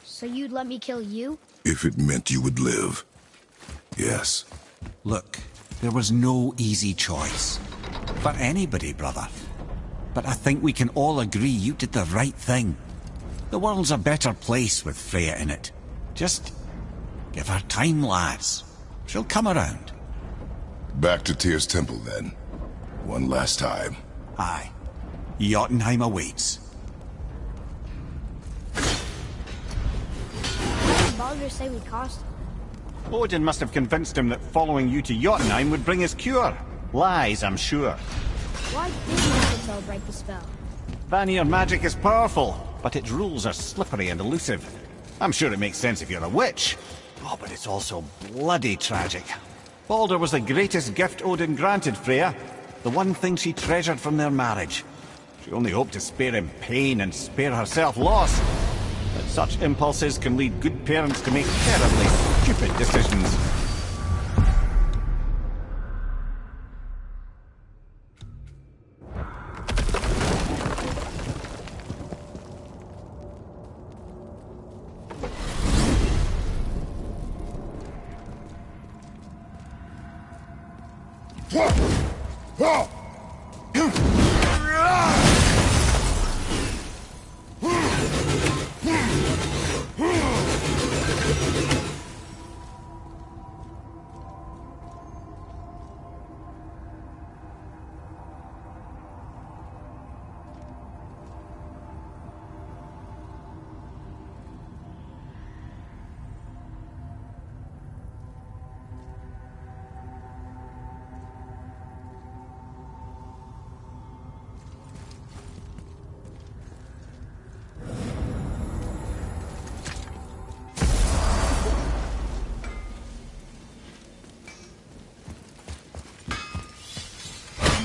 So you'd let me kill you? If it meant you would live. Yes. Look, there was no easy choice. For anybody, brother. But I think we can all agree you did the right thing. The world's a better place with Freya in it. Just give her time, lads. She'll come around. Back to Tyr's temple, then. One last time. Aye. Jotunheim awaits. Why did Baldur say we cost him? Odin must have convinced him that following you to Jotunheim would bring his cure. Lies, I'm sure. Why didn't Yggdrasil break the spell? Vanir magic is powerful, but its rules are slippery and elusive. I'm sure it makes sense if you're a witch. Oh, but it's also bloody tragic. Baldur was the greatest gift Odin granted Freya. The one thing she treasured from their marriage. She only hoped to spare him pain and spare herself loss. But such impulses can lead good parents to make terribly stupid decisions.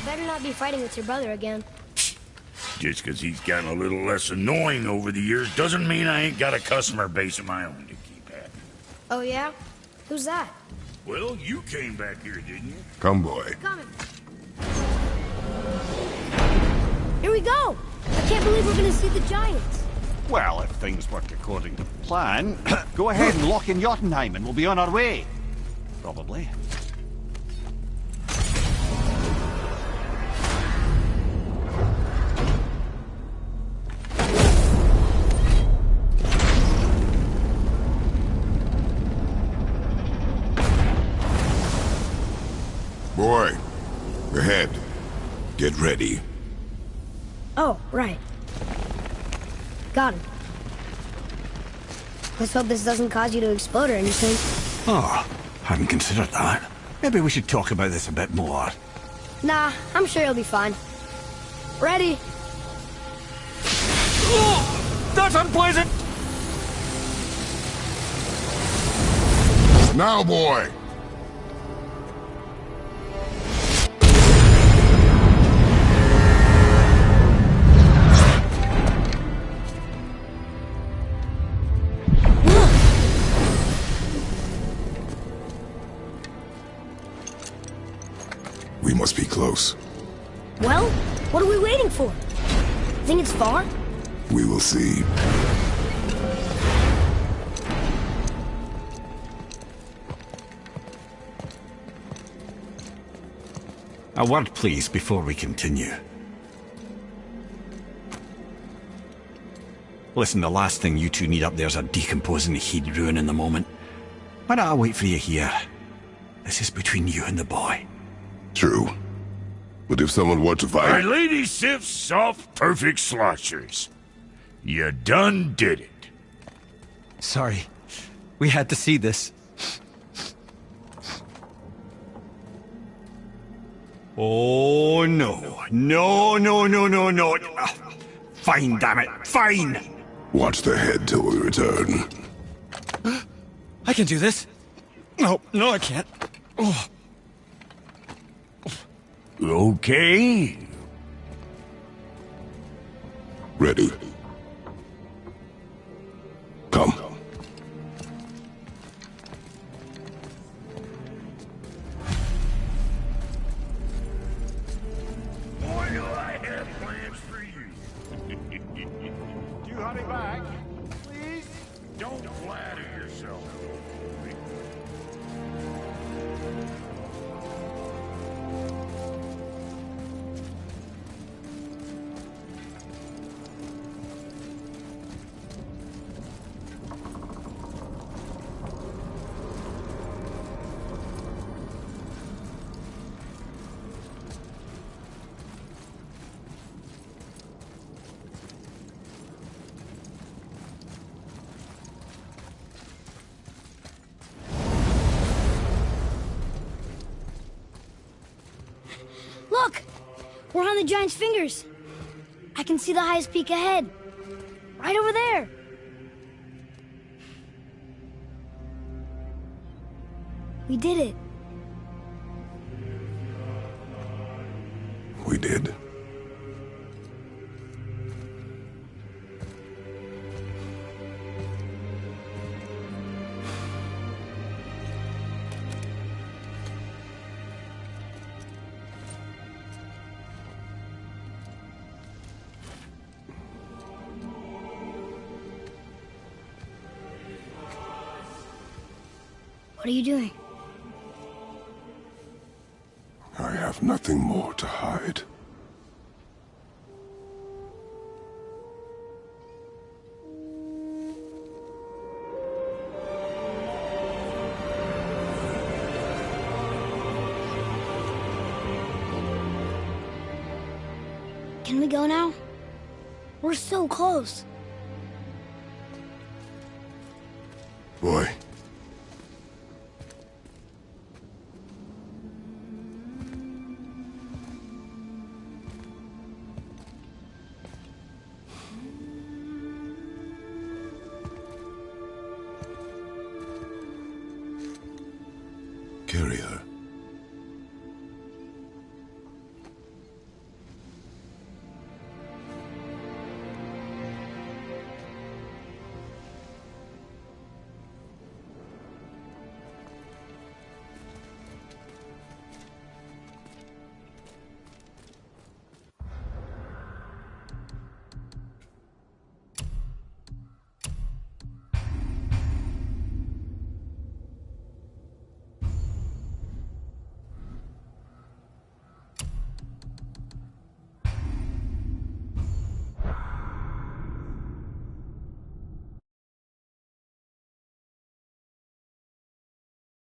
Better not be fighting with your brother again. Just because he's gotten a little less annoying over the years doesn't mean I ain't got a customer base of my own to keep happy. Oh yeah? Who's that? Well, you came back here, didn't you? Come, boy. Coming. Here we go! I can't believe we're gonna see the giants. Well, if things work according to plan, go ahead and lock in Jotunheim and we'll be on our way. Probably. Boy, ahead. Get ready. Oh, right. Got him. Let's hope this doesn't cause you to explode or anything. Oh, hadn't considered that. Maybe we should talk about this a bit more. Nah, I'm sure you'll be fine. Ready? Oh, that's unpleasant! Now, boy! We must be close. Well, what are we waiting for? Think it's far? We will see. A word, please, before we continue. Listen, the last thing you two need up there's a decomposing heat ruining the moment. Why don't I wait for you here? This is between you and the boy. True. But if someone were to My fight... lady Sif's soft, perfect sloshers. You done did it. Sorry. We had to see this. Oh, no. No, no, no, no, no. Fine, damn it. Fine. Watch the head till we return. I can do this. No, I can't. Oh. Okay. Ready. Come. Boy, do I have plans for you. You hurry back, please. Don't flatter yourself. Look! We're on the giant's fingers. I can see the highest peak ahead. Right over there. We did it. We did. What are you doing? I have nothing more to hide. Can we go now? We're so close. Boy. Carry her.